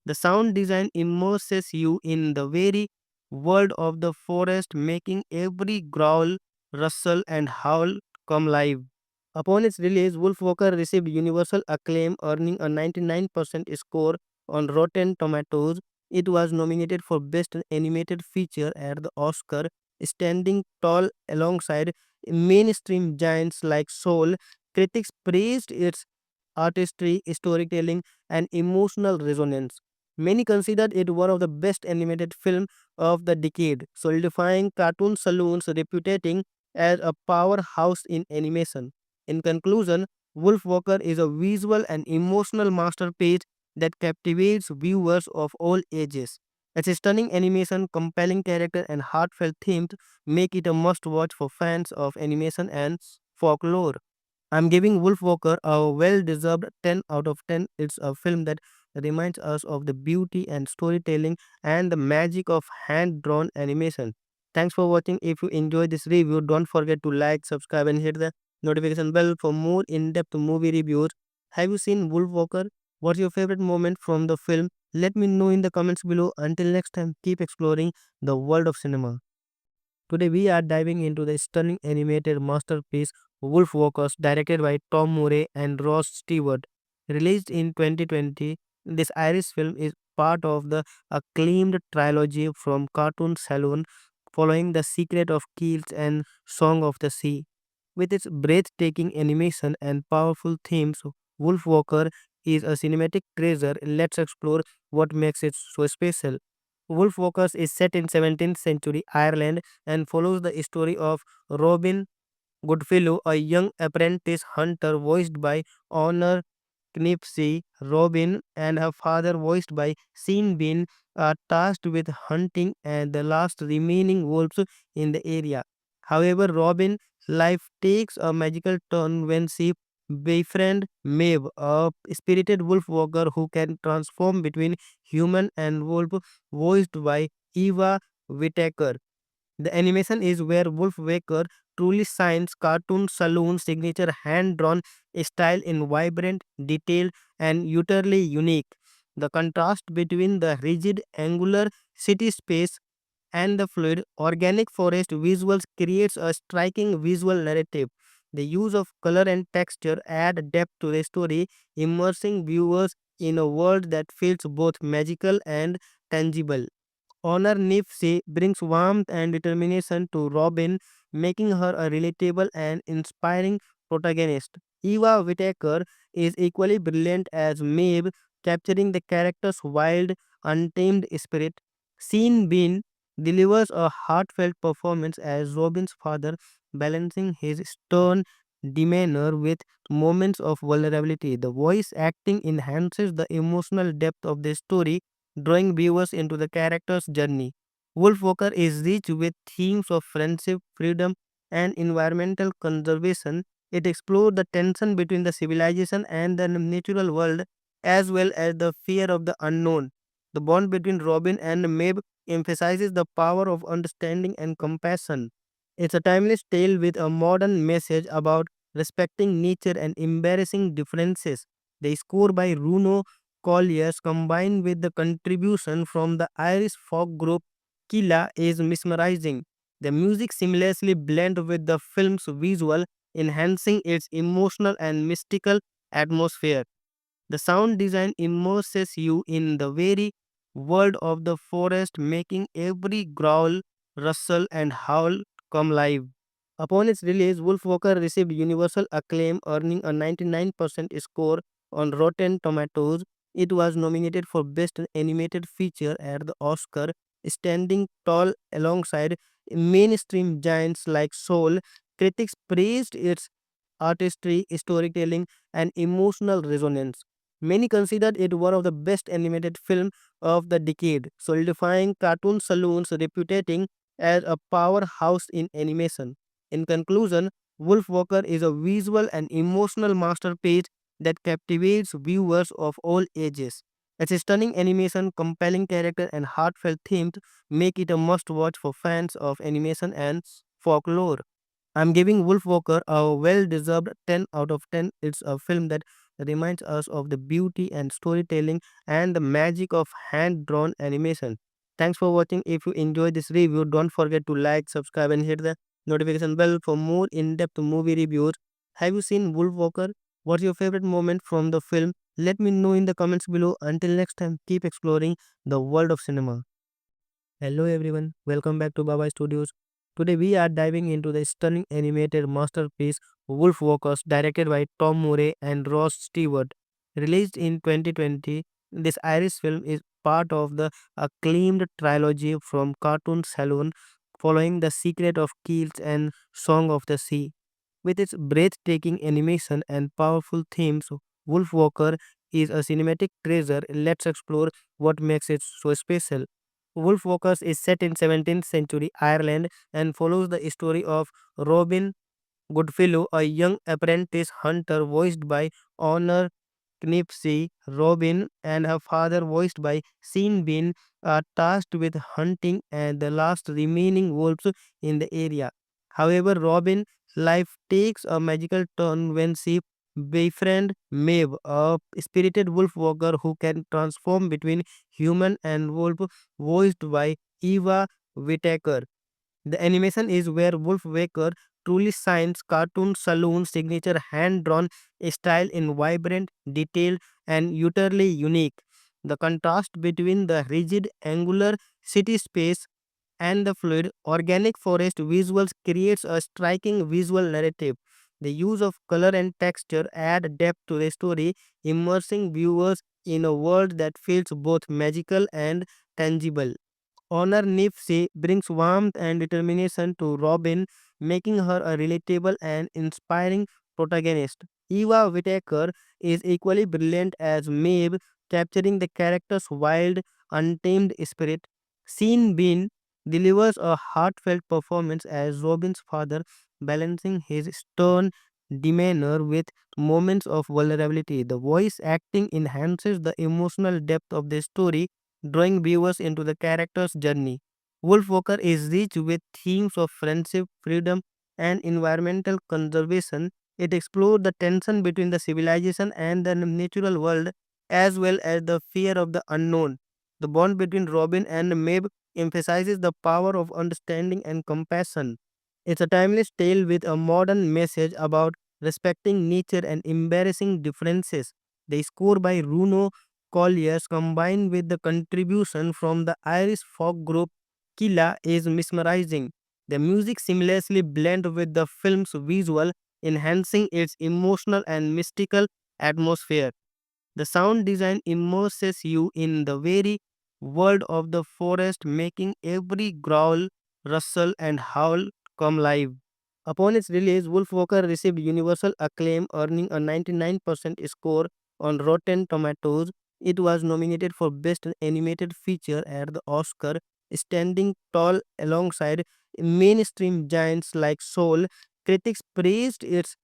The sound design immerses you in the very world of the forest, making every growl, rustle, and howl come live. Upon its release, Wolfwalker received universal acclaim, earning a 99% score on Rotten Tomatoes. It was nominated for Best Animated Feature at the Oscar, standing tall alongside mainstream giants like Soul. Critics praised its artistry, storytelling, and emotional resonance. Many considered it one of the best animated films of the decade, solidifying Cartoon Saloon's reputation as a powerhouse in animation. In conclusion, Wolfwalker is a visual and emotional masterpiece that captivates viewers of all ages. Its stunning animation, compelling character, and heartfelt themes make it a must watch for fans of animation and folklore. I'm giving Wolfwalker a well deserved 10 out of 10. It's a film that reminds us of the beauty and storytelling and the magic of hand drawn animation. Thanks for watching. If you enjoyed this review, don't forget to like, subscribe, and hit the notification bell for more in depth movie reviews. Have you seen Wolfwalker? What's your favorite moment from the film? Let me know in the comments below. Until next time, keep exploring the world of cinema. Today we are diving into the stunning animated masterpiece Wolfwalkers, directed by Tom Murray and Ross Stewart. Released in 2020, this Irish film is part of the acclaimed trilogy from Cartoon Saloon, following The Secret of Keels and Song of the Sea. With its breathtaking animation and powerful themes, Wolfwalker is a cinematic treasure. Let's explore what makes it so special. Wolfwalkers is set in 17th century Ireland and follows the story of Robin Goodfellow, a young apprentice hunter voiced by Honor Knipsey. Robin and her father, voiced by Sean Bean, are tasked with hunting and the last remaining wolves in the area. However, Robin's life takes a magical turn when she befriends Maeve, a spirited wolf walker who can transform between human and wolf, voiced by Eva Whittaker. The animation is where Wolf Waker truly shines. Cartoon Saloon's signature hand-drawn style in vibrant, detailed, and utterly unique. The contrast between the rigid angular city space and the fluid organic forest visuals creates a striking visual narrative. The use of color and texture add depth to the story, immersing viewers in a world that feels both magical and tangible. Honor Nipsey brings warmth and determination to Robin, making her a relatable and inspiring protagonist. Eva Whittaker is equally brilliant as Maeve, capturing the character's wild, untamed spirit. Sean Bean delivers a heartfelt performance as Robin's father, balancing his stern demeanor with moments of vulnerability. The voice acting enhances the emotional depth of the story, drawing viewers into the character's journey. Wolf Walker is rich with themes of friendship, freedom, and environmental conservation. It explores the tension between the civilization and the natural world, as well as the fear of the unknown. The bond between Robin and Maeve emphasizes the power of understanding and compassion. It's a timeless tale with a modern message about respecting nature and embarrassing differences. The score by Bruno Colliers combined with the contribution from the Irish folk group Killa is mesmerizing. The music seamlessly blends with the film's visual, enhancing its emotional and mystical atmosphere. The sound design immerses you in the very world of the forest, making every growl, rustle, and howl come live. Upon its release, Wolfwalker received universal acclaim, earning a 99% score on Rotten Tomatoes. It was nominated for Best Animated Feature at the Oscar, standing tall alongside mainstream giants like Soul. Critics praised its artistry, storytelling, and emotional resonance. Many considered it one of the best animated films of the decade, solidifying Cartoon Saloon's reputation as a powerhouse in animation. In conclusion, Wolf Walker is a visual and emotional masterpiece that captivates viewers of all ages. Its stunning animation, compelling character, and heartfelt themes make it a must watch for fans of animation and folklore. I'm giving Wolf Walker a well deserved 10 out of 10. It's a film that reminds us of the beauty and storytelling and the magic of hand drawn animation. Thanks for watching. If you enjoyed this review, don't forget to like, subscribe, and hit the notification bell for more in depth movie reviews. Have you seen Wolf Walker? What's your favorite moment from the film? Let me know in the comments below. Until next time, keep exploring the world of cinema. Hello everyone, welcome back to Baba Studios. Today we are diving into the stunning animated masterpiece Wolf Walkers directed by Tom Murray and Ross Stewart. Released in 2020, this Irish film is part of the acclaimed trilogy from Cartoon Saloon following The Secret of Kells and Song of the Sea. With its breathtaking animation and powerful themes, Wolf Walker is a cinematic treasure. Let's explore what makes it so special. Wolf Walkers is set in 17th century Ireland and follows the story of Robin Goodfellow, a young apprentice hunter voiced by Honor Knipsey. Robin and her father, voiced by Sean Bean, are tasked with hunting and the last remaining wolves in the area. However, Robin's life takes a magical turn when she befriends Maeve, a spirited wolf walker who can transform between human and wolf, voiced by Eva Whittaker. The animation is where Wolf Waker truly shines. Cartoon Saloon's signature hand-drawn style in vibrant, detailed, and utterly unique. The contrast between the rigid, angular city space and the fluid, organic forest visuals creates a striking visual narrative. The use of color and texture add depth to the story, immersing viewers in a world that feels both magical and tangible. Honor Nipsey brings warmth and determination to Robin, making her a relatable and inspiring protagonist. Eva Whittaker is equally brilliant as Maeve, capturing the character's wild, untamed spirit. Sean Bean delivers a heartfelt performance as Robin's father, balancing his stern demeanor with moments of vulnerability. The voice acting enhances the emotional depth of the story, drawing viewers into the character's journey. Wolf Walker is rich with themes of friendship, freedom, and environmental conservation. It explores the tension between the civilization and the natural world, as well as the fear of the unknown. The bond between Robin and Maeve emphasizes the power of understanding and compassion. It's a timeless tale with a modern message about respecting nature and embarrassing differences. The score by Bruno Colliers combined with the contribution from the Irish folk group Killa is mesmerizing. The music seamlessly blends with the film's visual, enhancing its emotional and mystical atmosphere. The sound design immerses you in the very world of the forest, making every growl, rustle, and howl come live. Upon its release, Wolfwalker received universal acclaim, earning a 99% score on Rotten Tomatoes. It was nominated for Best Animated Feature at the Oscar, standing tall alongside mainstream giants like Soul. Critics praised its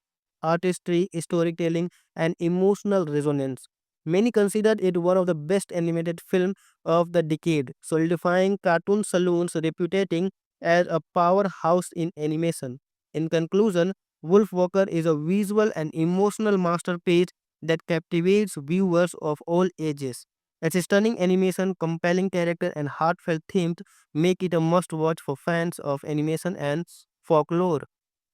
artistry, storytelling, and emotional resonance. Many considered it one of the best animated films of the decade, solidifying Cartoon Saloon's reputation as a powerhouse in animation. In conclusion, Wolf Walker is a visual and emotional masterpiece that captivates viewers of all ages. Its stunning animation, compelling character, and heartfelt themes make it a must watch for fans of animation and folklore.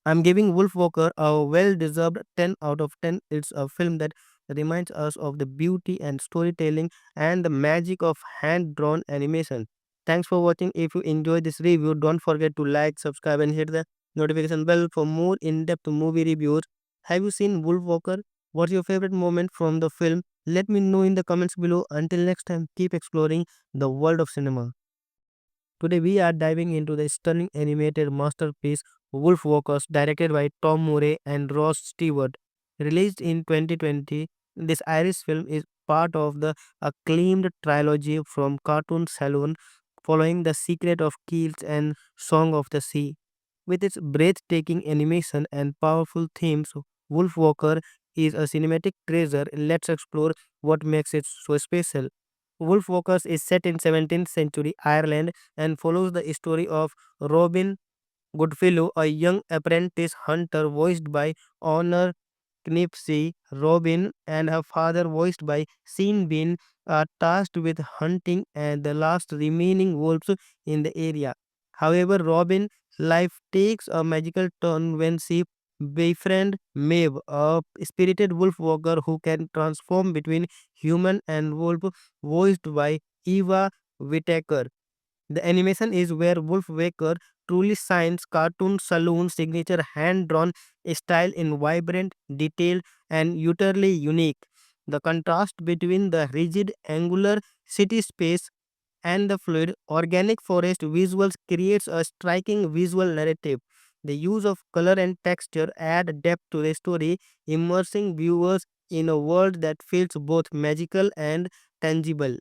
I'm giving Wolfwalker a well deserved 10 out of 10. It's a film that reminds us of the beauty and storytelling and the magic of hand drawn animation. Thanks for watching. If you enjoyed this review, don't forget to like, subscribe, and hit the notification bell for more in depth movie reviews. Have you seen Wolfwalker? What's your favorite moment from the film? Let me know in the comments below. Until next time, keep exploring the world of cinema. Today we are diving into the stunning animated masterpiece Wolf Walkers, directed by Tom Murray and Ross Stewart. Released in 2020, this Irish film is part of the acclaimed trilogy from Cartoon Saloon following The Secret of Kells and Song of the Sea. With its breathtaking animation and powerful themes, Wolf Walker is a cinematic treasure. Let's explore what makes it so special. Wolf Walkers is set in 17th century Ireland and follows the story of Robin Goodfellow, a young apprentice hunter voiced by Honor Knipsey. Robin and her father, voiced by Sean Bean, are tasked with hunting and the last remaining wolves in the area. However, Robin's life takes a magical turn when she befriends Maeve, a spirited wolf walker who can transform between human and wolf, voiced by Eva Whittaker. The animation is where Wolfwaker truly shines. Cartoon Saloon's signature hand-drawn style in vibrant, detailed, and utterly unique. The contrast between the rigid, angular city space and the fluid, organic forest visuals creates a striking visual narrative. The use of color and texture add depth to the story, immersing viewers in a world that feels both magical and tangible.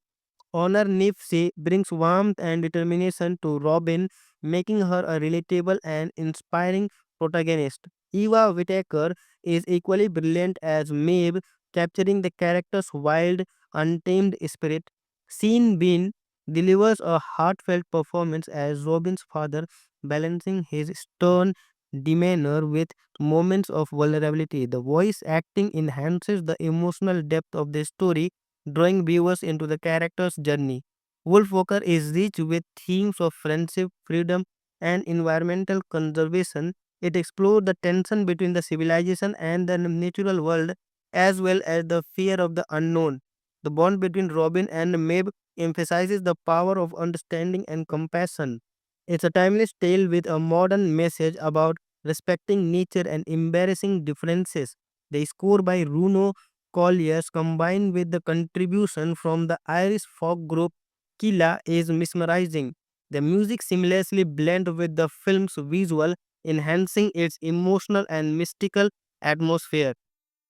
Honor Nipsey brings warmth and determination to Robin, making her a relatable and inspiring protagonist. Eva Whittaker is equally brilliant as Maeve, capturing the character's wild, untamed spirit. Sean Bean delivers a heartfelt performance as Robin's father, balancing his stern demeanor with moments of vulnerability. The voice acting enhances the emotional depth of the story, drawing viewers into the character's journey. Wolfwalker is rich with themes of friendship, freedom, and environmental conservation. It explores the tension between the civilization and the natural world, as well as the fear of the unknown. The bond between Robin and Maeve emphasizes the power of understanding and compassion. It's a timeless tale with a modern message about respecting nature and embarrassing differences. The score by Bruno Colliers combined with the contribution from the Irish folk group Killa is mesmerizing. The music seamlessly blends with the film's visual, enhancing its emotional and mystical atmosphere.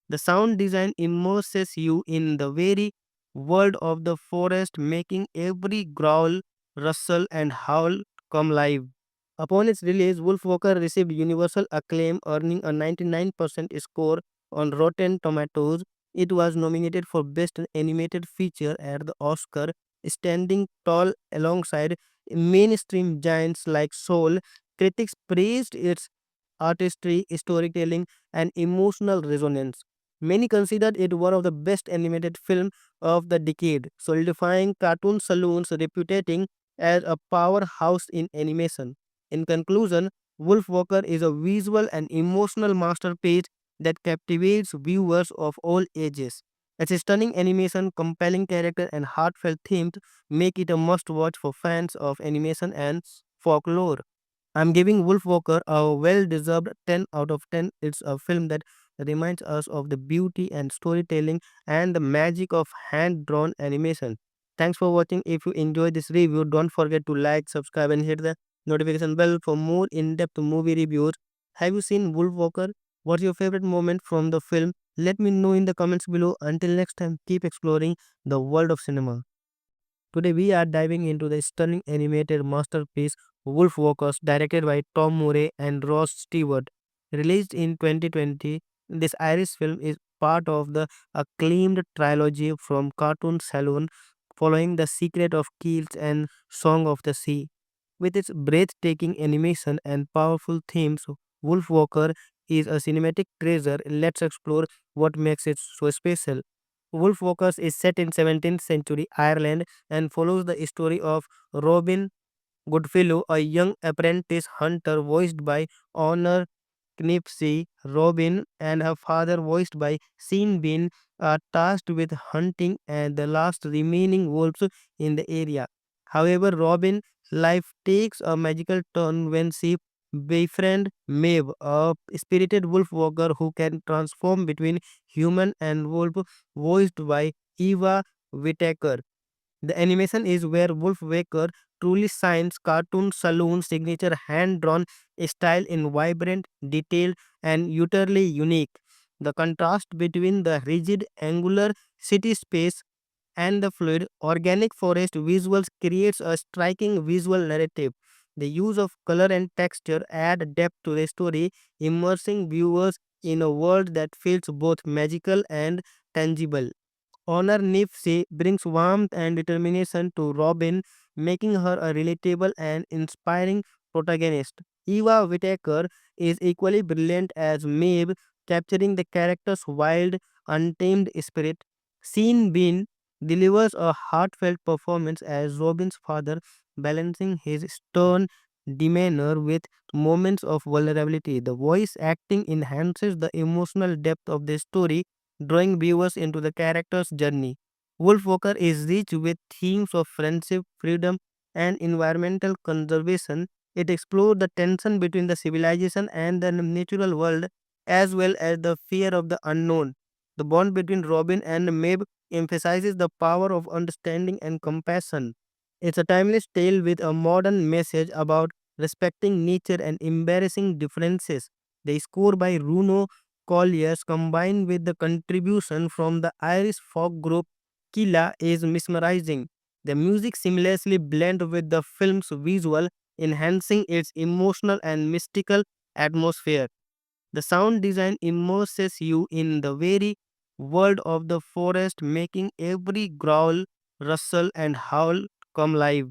The sound design immerses you in the very world of the forest, making every growl, rustle, and howl come live. Upon its release, Wolfwalker received universal acclaim, earning a 99% score on Rotten Tomatoes. It was nominated for Best Animated Feature at the Oscar, standing tall alongside mainstream giants like Soul. Critics praised its artistry, storytelling, and emotional resonance. Many considered it one of the best animated films of the decade, solidifying Cartoon Saloon's reputation as a powerhouse in animation. In conclusion, Wolf Walker is a visual and emotional masterpiece that captivates viewers of all ages. Its stunning animation, compelling character, and heartfelt themes make it a must watch for fans of animation and folklore. I'm giving Wolf Walker a well deserved 10 out of 10. It's a film that reminds us of the beauty and storytelling and the magic of hand drawn animation. Thanks for watching. If you enjoyed this review, don't forget to like, subscribe, and hit the notification bell for more in depth movie reviews. Have you seen Wolf Walker? What's your favorite moment from the film? Let me know in the comments below. Until next time, keep exploring the world of cinema. Today we are diving into the stunning animated masterpiece Wolf Walkers, directed by Tom Murray and Ross Stewart. Released in 2020, this Irish film is part of the acclaimed trilogy from Cartoon Saloon, following The Secret of Kells and Song of the Sea. With its breathtaking animation and powerful themes, Wolf Walker is a cinematic treasure. Let's explore what makes it so special. Wolf Walkers is set in 17th century Ireland and follows the story of Robin Goodfellow, a young apprentice hunter voiced by Honor Knipsey. Robin and her father, voiced by Sean Bean, are tasked with hunting and the last remaining wolves in the area. However, Robin's life takes a magical turn when she befriends Maeve, a spirited wolf walker who can transform between human and wolf, voiced by Eva Whittaker. The animation is where Wolf Waker truly shines. Cartoon Saloon's signature hand-drawn style in vibrant, detailed, and utterly unique. The contrast between the rigid, angular city space and the fluid, organic forest visuals creates a striking visual narrative. The use of color and texture add depth to the story, immersing viewers in a world that feels both magical and tangible. Honor Nifse brings warmth and determination to Robin, making her a relatable and inspiring protagonist. Eva Whittaker is equally brilliant as Maeve, capturing the character's wild, untamed spirit. Sean Bean delivers a heartfelt performance as Robin's father, balancing his stern demeanor with moments of vulnerability. The voice acting enhances the emotional depth of the story, drawing viewers into the character's journey. Wolf Walker is rich with themes of friendship, freedom, and environmental conservation. It explores the tension between the civilization and the natural world, as well as the fear of the unknown. The bond between Robin and Maeve emphasizes the power of understanding and compassion. It's a timeless tale with a modern message about respecting nature and embarrassing differences. The score by Bruno Colliers, combined with the contribution from the Irish folk group Killa, is mesmerizing. The music seamlessly blends with the film's visual, enhancing its emotional and mystical atmosphere. The sound design immerses you in the very world of the forest, making every growl, rustle, and howl come live.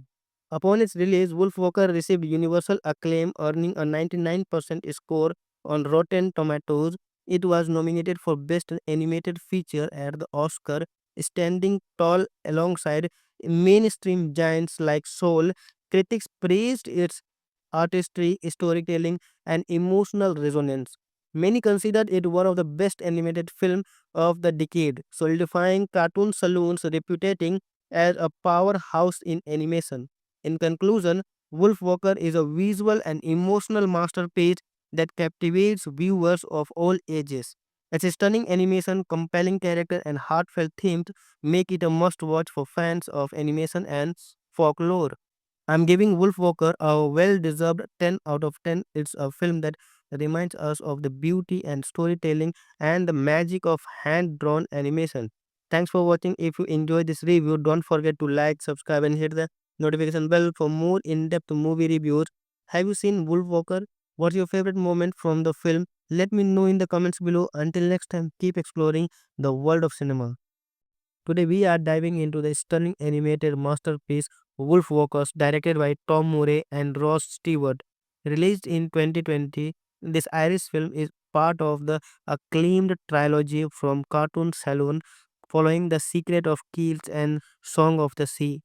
Upon its release, Wolf Walker received universal acclaim, earning a 99% score on Rotten Tomatoes. It was nominated for Best Animated Feature at the Oscar, standing tall alongside mainstream giants like Soul. Critics praised its artistry, storytelling, and emotional resonance. Many considered it one of the best animated films of the decade, solidifying Cartoon Saloon's reputation as a powerhouse in animation. In conclusion, Wolf Walker is a visual and emotional masterpiece that captivates viewers of all ages. Its stunning animation, compelling character, and heartfelt themes make it a must watch for fans of animation and folklore. I'm giving Wolf Walker a well deserved 10 out of 10. It's a film that reminds us of the beauty and storytelling and the magic of hand drawn animation. Thanks for watching. If you enjoyed this review, don't forget to like, subscribe, and hit the notification bell for more in depth movie reviews. Have you seen Wolf Walker? What's your favorite moment from the film? Let me know in the comments below. Until next time, keep exploring the world of cinema. Today we are diving into the stunning animated masterpiece Wolf Walkers, directed by Tom Murray and Ross Stewart. Released in 2020, this Irish film is part of the acclaimed trilogy from Cartoon Saloon, following The Secret of Keels and Song of the Sea.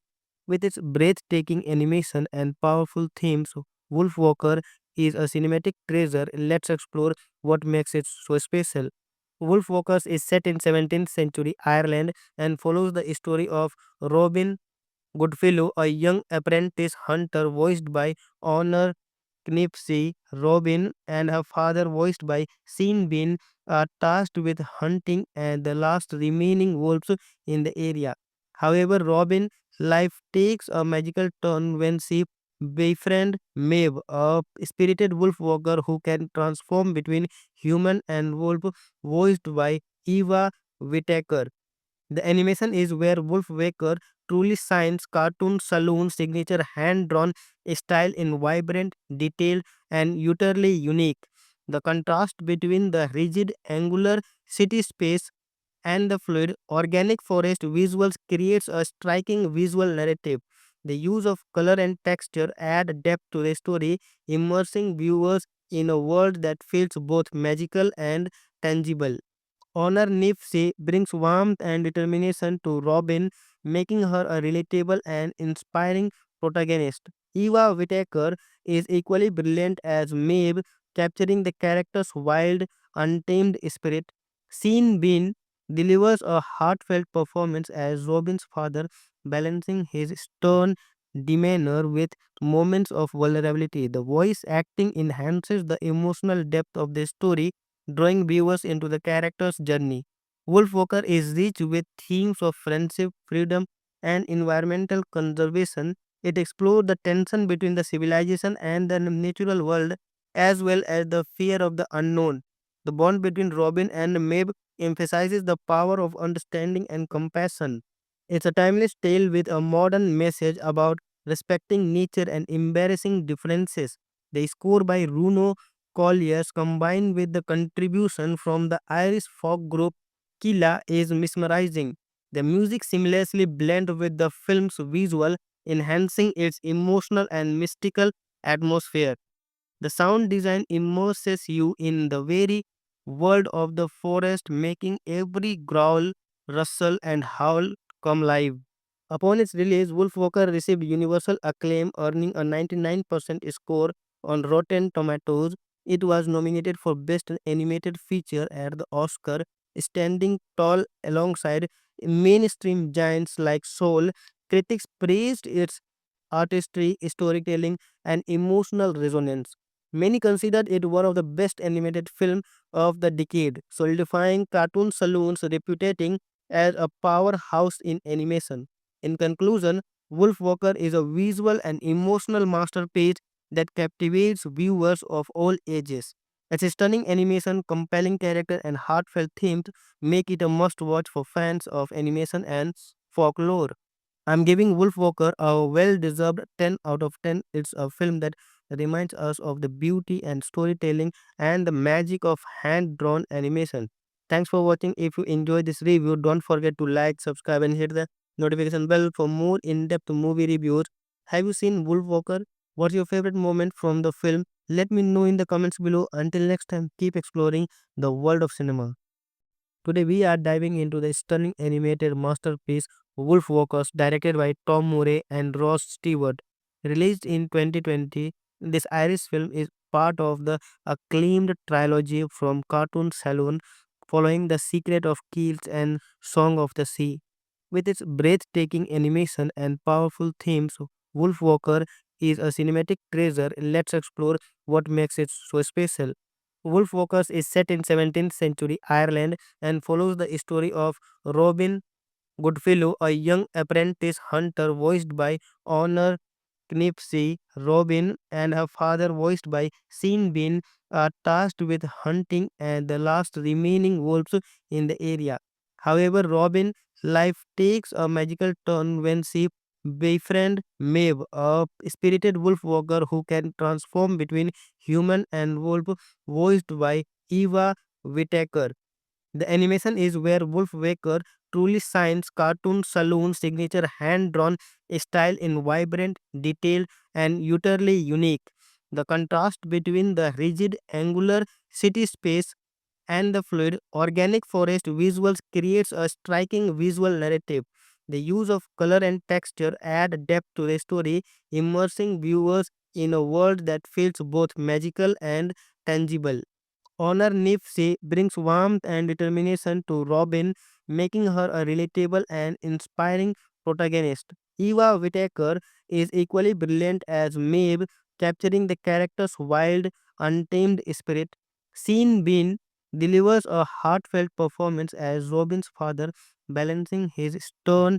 With its breathtaking animation and powerful themes, Wolfwalker is a cinematic treasure. Let's explore what makes it so special. Wolfwalkers is set in 17th century Ireland and follows the story of Robin Goodfellow, a young apprentice hunter voiced by Honor Knipsey. Robin and her father, voiced by Sean Bean, are tasked with hunting and the last remaining wolves in the area. However, Robin's life takes a magical turn when she befriends Maeve, a spirited wolf walker who can transform between human and wolf, voiced by Eva Whittaker. The animation is where Wolf Waker truly shines. Cartoon Saloon's signature hand-drawn style in vibrant, detailed, and utterly unique. The contrast between the rigid, angular city space and the fluid, organic forest visuals creates a striking visual narrative. The use of color and texture add depth to the story, immersing viewers in a world that feels both magical and tangible. Honor Nifse brings warmth and determination to Robin, making her a relatable and inspiring protagonist. Eva Whittaker is equally brilliant as Maeve, capturing the character's wild, untamed spirit. Sean Bean delivers a heartfelt performance as Robin's father, balancing his stern demeanor with moments of vulnerability. The voice acting enhances the emotional depth of the story, drawing viewers into the character's journey. Wolfwalker is rich with themes of friendship, freedom, and environmental conservation. It explores the tension between the civilization and the natural world, as well as the fear of the unknown. The bond between Robin and Maeve emphasizes the power of understanding and compassion. It's a timeless tale with a modern message about respecting nature and embarrassing differences. The score by Bruno Colliers, combined with the contribution from the Irish folk group Killa, is mesmerizing. The music seamlessly blends with the film's visual, enhancing its emotional and mystical atmosphere. The sound design immerses you in the very world of the forest, making every growl, rustle, and howl come live. Upon its release, Wolfwalker received universal acclaim, earning a 99% score on Rotten Tomatoes. It was nominated for Best Animated Feature at the Oscar, standing tall alongside mainstream giants like Soul. Critics praised its artistry, storytelling, and emotional resonance. Many considered it one of the best animated films of the decade, solidifying Cartoon Saloon's reputation as a powerhouse in animation. In conclusion, Wolfwalker is a visual and emotional masterpiece that captivates viewers of all ages. Its stunning animation, compelling character, and heartfelt themes make it a must watch for fans of animation and folklore. I'm giving Wolfwalker a well deserved 10 out of 10. It's a film that reminds us of the beauty and storytelling and the magic of hand drawn animation. Thanks for watching. If you enjoyed this review, don't forget to like, subscribe, and hit the notification bell for more in depth movie reviews. Have you seen Wolfwalker? What's your favorite moment from the film? Let me know in the comments below. Until next time, keep exploring the world of cinema. Today we are diving into the stunning animated masterpiece Wolfwalkers, directed by Tom Murray and Ross Stewart. Released in 2020, this Irish film is part of the acclaimed trilogy from Cartoon Saloon, following The Secret of Keels and Song of the Sea. With its breathtaking animation and powerful themes, Wolfwalker is a cinematic treasure. Let's explore what makes it so special. Wolfwalkers is set in 17th century Ireland and follows the story of Robin Goodfellow, a young apprentice hunter voiced by Honor Knipsey. Robin and her father, voiced by Sean Bean, are tasked with hunting and the last remaining wolves in the area. However, Robin's life takes a magical turn when she befriends Maeve, a spirited wolf walker who can transform between human and wolf, voiced by Eva Whittaker. The animation is where Wolf Waker truly shines. Cartoon Saloon's signature hand-drawn style in vibrant, detailed, and utterly unique. The contrast between the rigid angular city space and the fluid organic forest visuals creates a striking visual narrative. The use of color and texture add depth to the story, immersing viewers in a world that feels both magical and tangible. Honor Nipsey brings warmth and determination to Robin, making her a relatable and inspiring protagonist. Eva Whittaker is equally brilliant as Maeve, capturing the character's wild, untamed spirit. Sean Bean delivers a heartfelt performance as Robin's father, balancing his stern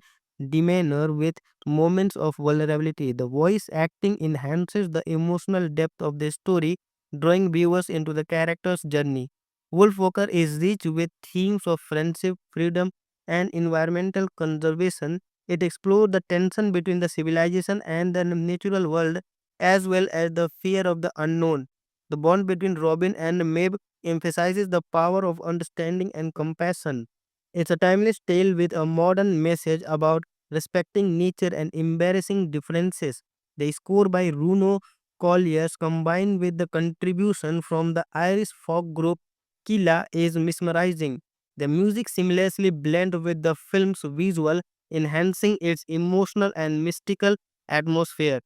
demeanor with moments of vulnerability. The voice acting enhances the emotional depth of the story, drawing viewers into the character's journey. Wolf Walker is rich with themes of friendship, freedom, and environmental conservation. It explores the tension between the civilization and the natural world, as well as the fear of the unknown. The bond between Robin and Maeve emphasizes the power of understanding and compassion. It's a timeless tale with a modern message about respecting nature and embarrassing differences. The score by Bruno Colliers combined with the contribution from the Irish folk group Killa is mesmerizing. The music seamlessly blends with the film's visual, enhancing its emotional and mystical atmosphere.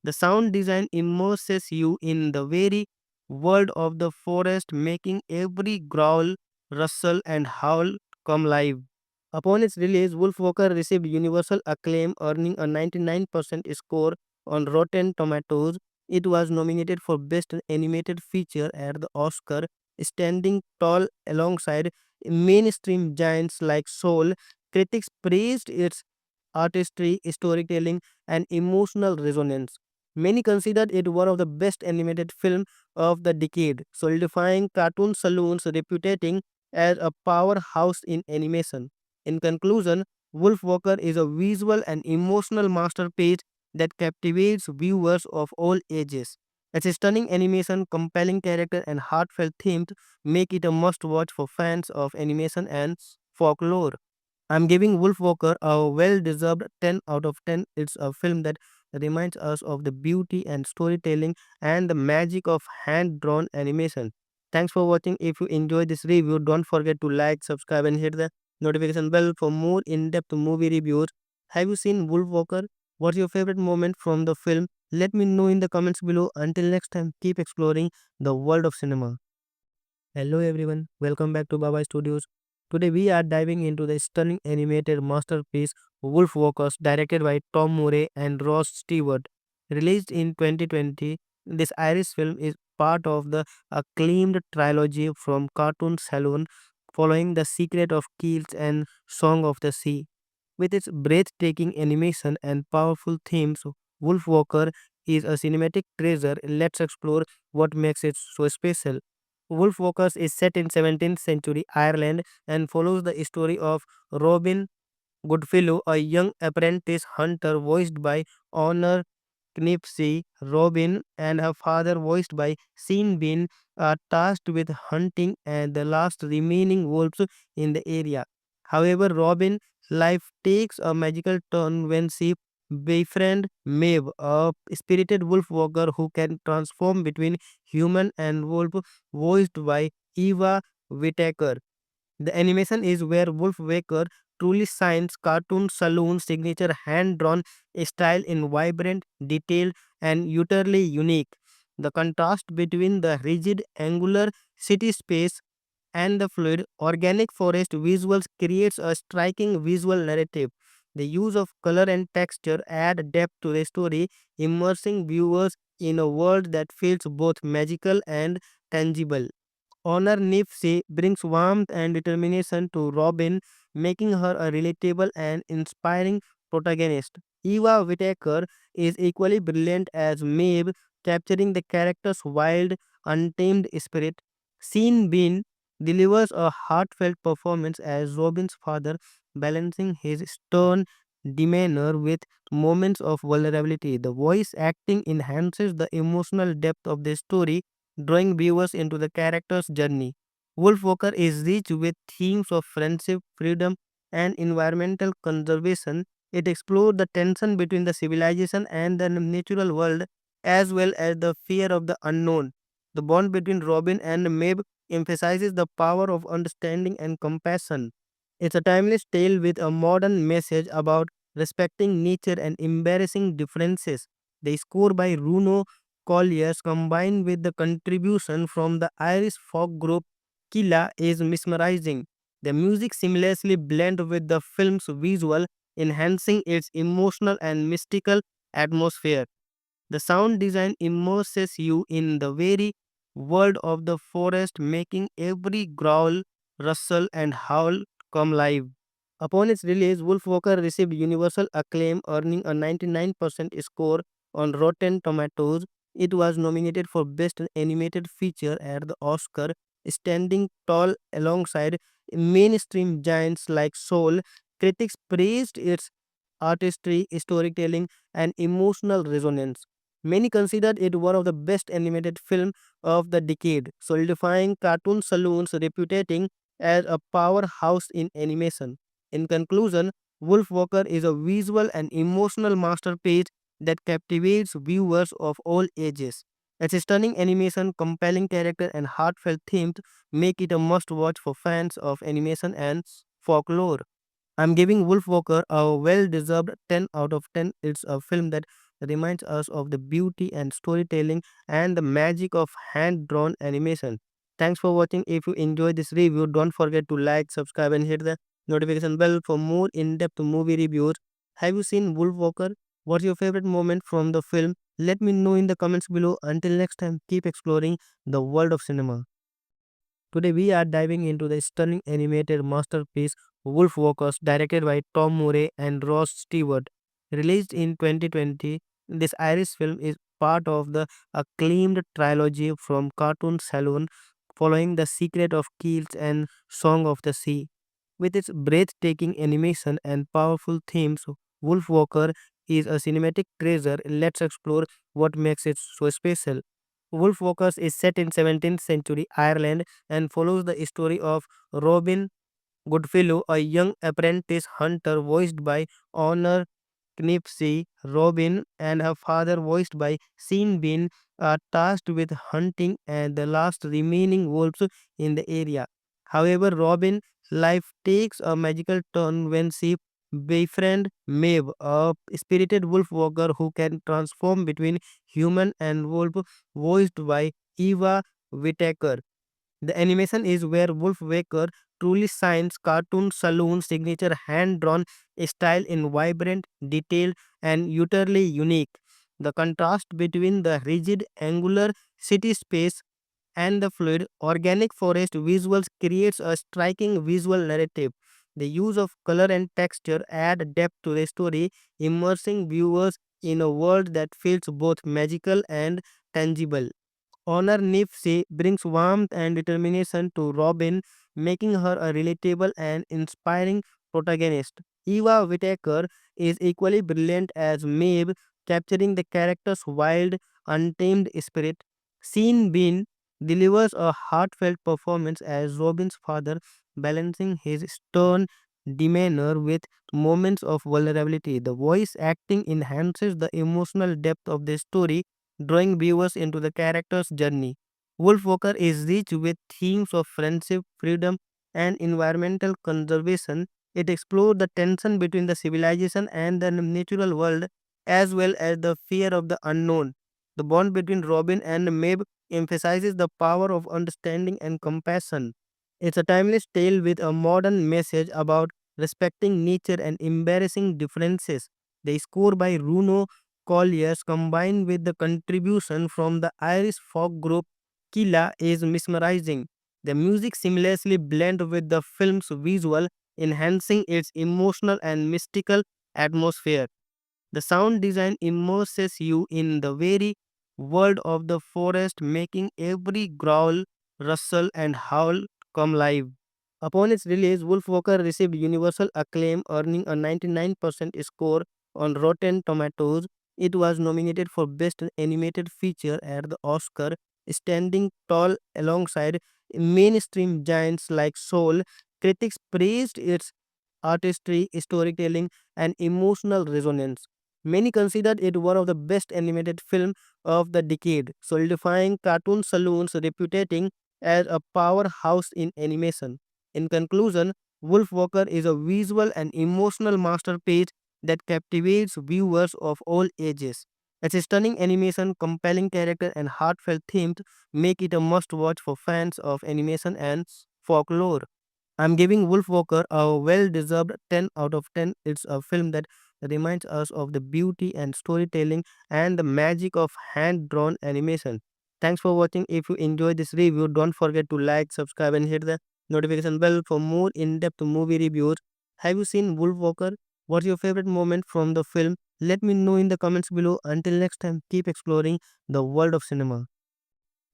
The sound design immerses you in the very world of the forest, making every growl, rustle, and howl come live. Upon its release, Wolfwalker received universal acclaim, earning a 99% score on Rotten Tomatoes. It was nominated for Best Animated Feature at the Oscar, standing tall alongside mainstream giants like Soul. Critics praised its artistry, storytelling, and emotional resonance. Many considered it one of the best animated films of the decade, solidifying Cartoon Saloon's reputation as a powerhouse in animation. In conclusion, Wolf Walker is a visual and emotional masterpiece that captivates viewers of all ages. Its stunning animation, compelling character, and heartfelt themes make it a must watch for fans of animation and folklore. I'm giving Wolf Walker a well deserved 10 out of 10. It's a film that reminds us of the beauty and storytelling and the magic of hand drawn animation. Thanks for watching. If you enjoyed this review, don't forget to like, subscribe, and hit the notification bell for more in depth movie reviews. Have you seen Wolf Walker? What's your favorite moment from the film? Let me know in the comments below. Until next time, keep exploring the world of cinema. Hello everyone, welcome back to Baba Studios. Today we are diving into the stunning animated masterpiece Wolf Walkers directed by Tom Murray and Ross Stewart. Released in 2020, this Irish film is part of the acclaimed trilogy from Cartoon Saloon following The Secret of Kells and Song of the Sea. With its breathtaking animation and powerful themes, Wolf Walker is a cinematic treasure. Let's explore what makes it so special. Wolf Walkers is set in 17th century Ireland and follows the story of Robin Goodfellow, a young apprentice hunter voiced by Honor Knipsey. Robin and her father, voiced by Sean Bean, are tasked with hunting and the last remaining wolves in the area. However, Robin's life takes a magical turn when she befriends Maeve, a spirited wolf walker who can transform between human and wolf, voiced by Eva Whittaker. The animation is where Wolf Waker truly shines. Cartoon Saloon's signature hand-drawn style in vibrant, detailed, and utterly unique. The contrast between the rigid, angular city space and the fluid, organic forest visuals creates a striking visual narrative. The use of color and texture add depth to the story, immersing viewers in a world that feels both magical and tangible. Honor Nipsey brings warmth and determination to Robin, making her a relatable and inspiring protagonist. Eva Whittaker is equally brilliant as Maeve, capturing the character's wild, untamed spirit. Sean Bean delivers a heartfelt performance as Robin's father, balancing his stern demeanor with moments of vulnerability. The voice acting enhances the emotional depth of the story, drawing viewers into the character's journey. Wolf Walker is rich with themes of friendship, freedom, and environmental conservation. It explores the tension between the civilization and the natural world, as well as the fear of the unknown. The bond between Robin and Maeve emphasizes the power of understanding and compassion. It's a timeless tale with a modern message about respecting nature and embarrassing differences. The score by Bruno Colliers combined with the contribution from the Irish folk group Killa is mesmerizing. The music seamlessly blends with the film's visual, enhancing its emotional and mystical atmosphere. The sound design immerses you in the very world of the forest, making every growl, rustle, and howl come live. Upon its release, Wolfwalker received universal acclaim, earning a 99% score on Rotten Tomatoes. It was nominated for Best Animated Feature at the Oscar, standing tall alongside mainstream giants like Soul. Critics praised its artistry, storytelling, and emotional resonance. Many considered it one of the best animated films of the decade, solidifying Cartoon Saloon's reputation as a powerhouse in animation. In conclusion, Wolf Walker is a visual and emotional masterpiece that captivates viewers of all ages. Its stunning animation, compelling character, and heartfelt themes make it a must watch for fans of animation and folklore. I'm giving Wolfwalker a well deserved 10 out of 10. It's a film that reminds us of the beauty and storytelling and the magic of hand drawn animation. Thanks for watching. If you enjoyed this review, don't forget to like, subscribe, and hit the notification bell for more in depth movie reviews. Have you seen Wolfwalker? What's your favorite moment from the film? Let me know in the comments below. Until next time, keep exploring the world of cinema. Today we are diving into the stunning animated masterpiece Wolf Walkers, directed by Tom Murray and Ross Stewart. Released in 2020, this Irish film is part of the acclaimed trilogy from Cartoon Saloon, following The Secret of Kells and Song of the Sea. With its breathtaking animation and powerful themes, Wolf Walker is a cinematic treasure. Let's explore what makes it so special. Wolf Walkers is set in 17th century Ireland and follows the story of Robin Goodfellow, a young apprentice hunter voiced by Honor Knipsey. Robin and her father, voiced by Sean Bean, are tasked with hunting and the last remaining wolves in the area. However, Robin's life takes a magical turn when she befriends Maeve, a spirited wolf walker who can transform between human and wolf, voiced by Eva Whittaker. The animation is where Wolf Waker truly shines. Cartoon Saloon's signature hand-drawn style in vibrant, detailed, and utterly unique. The contrast between the rigid, angular city space and the fluid, organic forest visuals creates a striking visual narrative. The use of color and texture add depth to the story, immersing viewers in a world that feels both magical and tangible. Honor Nipsey brings warmth and determination to Robin, making her a relatable and inspiring protagonist. Eva Whittaker is equally brilliant as Maeve, capturing the character's wild, untamed spirit. Sean Bean delivers a heartfelt performance as Robin's father, balancing his stern demeanor with moments of vulnerability. The voice acting enhances the emotional depth of the story, drawing viewers into the character's journey. Wolf Walker is rich with themes of friendship, freedom, and environmental conservation. It explores the tension between the civilization and the natural world, as well as the fear of the unknown. The bond between Robin and Maeve emphasizes the power of understanding and compassion. It's a timeless tale with a modern message about respecting nature and embarrassing differences. The score by Bruno Colliers combined with the contribution from the Irish folk group Killa is mesmerizing. The music seamlessly blends with the film's visual, enhancing its emotional and mystical atmosphere. The sound design immerses you in the very world of the forest, making every growl, rustle, and howl come live. Upon its release, Wolfwalker received universal acclaim, earning a 99% score on Rotten Tomatoes. It was nominated for Best Animated Feature at the Oscar, standing tall alongside mainstream giants like Soul. Critics praised its artistry, storytelling, and emotional resonance. Many considered it one of the best animated films of the decade, solidifying Cartoon Saloon's reputation as a powerhouse in animation. In conclusion, Wolf Walker is a visual and emotional masterpiece that captivates viewers of all ages. Its stunning animation, compelling character, and heartfelt themes make it a must watch for fans of animation and folklore. I'm giving Wolf Walker a well deserved 10 out of 10. It's a film that reminds us of the beauty and storytelling and the magic of hand drawn animation. Thanks for watching. If you enjoyed this review, don't forget to like, subscribe, and hit the notification bell for more in depth movie reviews. Have you seen Wolf Walker? What's your favorite moment from the film? Let me know in the comments below. Until next time, keep exploring the world of cinema.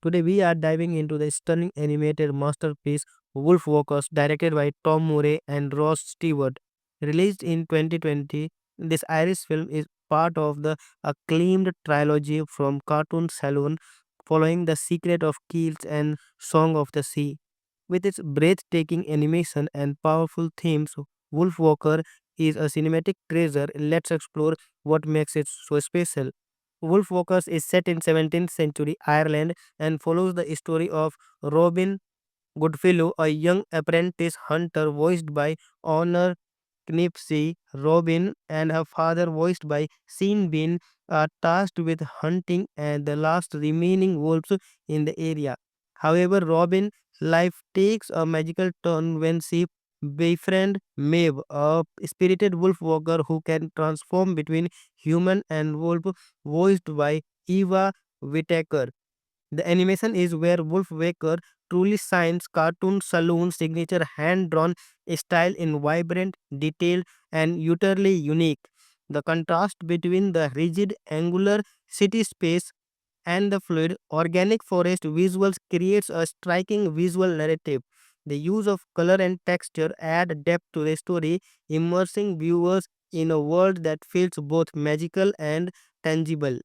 Today we are diving into the stunning animated masterpiece Wolf Walkers, directed by Tom Murray and Ross Stewart. Released in 2020, this Irish film is part of the acclaimed trilogy from Cartoon Saloon, following The Secret of Kells and Song of the Sea. With its breathtaking animation and powerful themes, Wolf Walker is a cinematic treasure. Let's explore what makes it so special. Wolf Walkers is set in 17th century Ireland and follows the story of Robin Goodfellow, a young apprentice hunter voiced by Honor Knipsey. Robin and her father, voiced by Sean Bean, are tasked with hunting and the last remaining wolves in the area. However, Robin's life takes a magical turn when she befriends Maeve, a spirited wolf walker who can transform between human and wolf, voiced by Eva Whittaker. The animation is where Wolfwaker truly shines. Cartoon Saloon's signature hand-drawn style in vibrant, detailed, and utterly unique. The contrast between the rigid, angular city space and the fluid, organic forest visuals creates a striking visual narrative. The use of color and texture add depth to the story, immersing viewers in a world that feels both magical and tangible.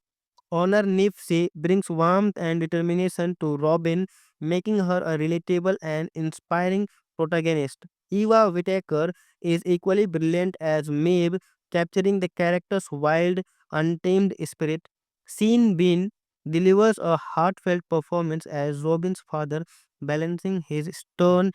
Honor Nifse brings warmth and determination to Robin, making her a relatable and inspiring protagonist. Eva Whittaker is equally brilliant as Maeve, capturing the character's wild, untamed spirit. Sean Bean delivers a heartfelt performance as Robin's father, balancing his stern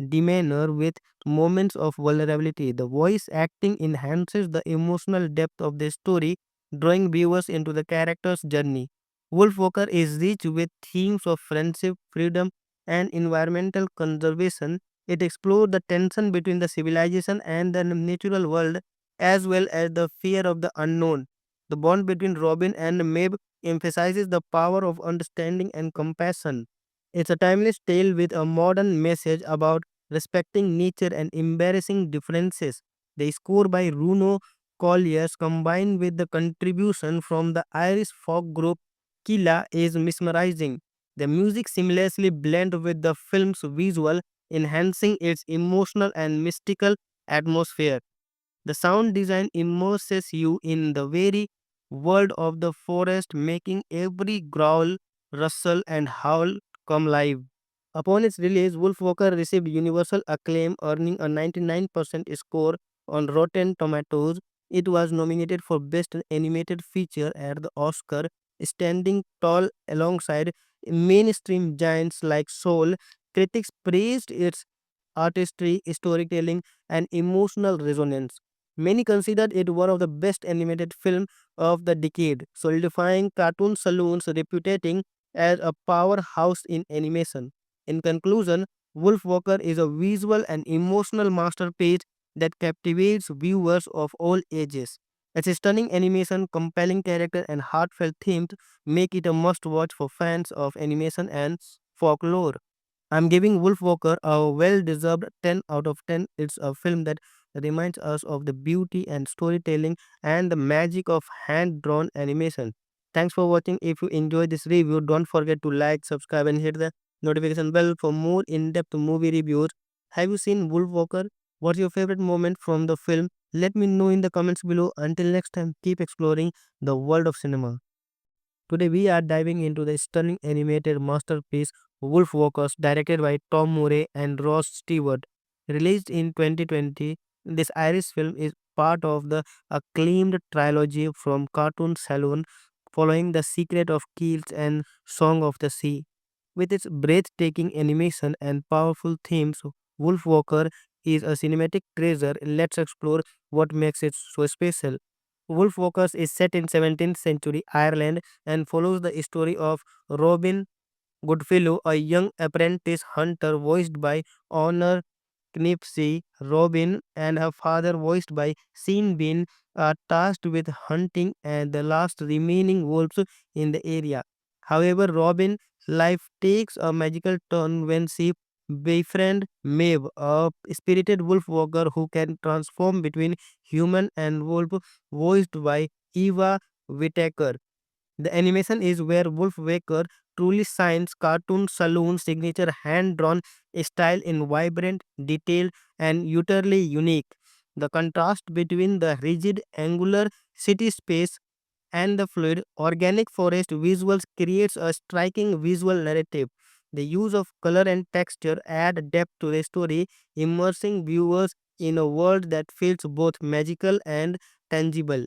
demeanor with moments of vulnerability. The voice acting enhances the emotional depth of the story, drawing viewers into the character's journey. Wolfwalker is rich with themes of friendship, freedom, and environmental conservation. It explores the tension between the civilization and the natural world, as well as the fear of the unknown. The bond between Robin and Maeve emphasizes the power of understanding and compassion. It's a timeless tale with a modern message about respecting nature and embarrassing differences. The score by Bruno Colliers, combined with the contribution from the Irish folk group Killa, is mesmerizing. The music seamlessly blends with the film's visual, enhancing its emotional and mystical atmosphere. The sound design immerses you in the very world of the forest, making every growl, rustle, and howl come live. Upon its release, Wolfwalker received universal acclaim, earning a 99% score on Rotten Tomatoes. It was nominated for Best Animated Feature at the Oscar, standing tall alongside mainstream giants like Soul. Critics praised its artistry, storytelling, and emotional resonance. Many considered it one of the best animated films of the decade, solidifying Cartoon Saloon's reputation as a powerhouse in animation. In conclusion, Wolf Walker is a visual and emotional masterpiece that captivates viewers of all ages. Its stunning animation, compelling character, and heartfelt themes make it a must watch for fans of animation and folklore. I'm giving Wolf Walker a well deserved 10 out of 10. It's a film that reminds us of the beauty and storytelling and the magic of hand drawn animation. Thanks for watching. If you enjoyed this review, don't forget to like, subscribe, and hit the notification bell for more in depth movie reviews. Have you seen Wolf Walker? What's your favorite moment from the film? Let me know in the comments below. Until next time, keep exploring the world of cinema. Today we are diving into the stunning animated masterpiece Wolf Walkers, directed by Tom Murray and Ross Stewart. Released in 2020, this Irish film is part of the acclaimed trilogy from Cartoon Saloon, following The Secret of Keels and Song of the Sea. With its breathtaking animation and powerful themes, Wolfwalker is a cinematic treasure. Let's explore what makes it so special. Wolfwalkers is set in 17th century Ireland and follows the story of Robin Goodfellow, a young apprentice hunter voiced by Honor Knipsey. Robin and her father, voiced by Sean Bean, are tasked with hunting and the last remaining wolves in the area. However, Robin's life takes a magical turn when she befriends Maeve, a spirited wolf walker who can transform between human and wolf, voiced by Eva Whittaker. The animation is where Wolf Waker truly shines. Cartoon Saloon's signature hand-drawn style in vibrant, detailed, and utterly unique. The contrast between the rigid, angular city space and the fluid, organic forest visuals creates a striking visual narrative. The use of color and texture add depth to the story, immersing viewers in a world that feels both magical and tangible.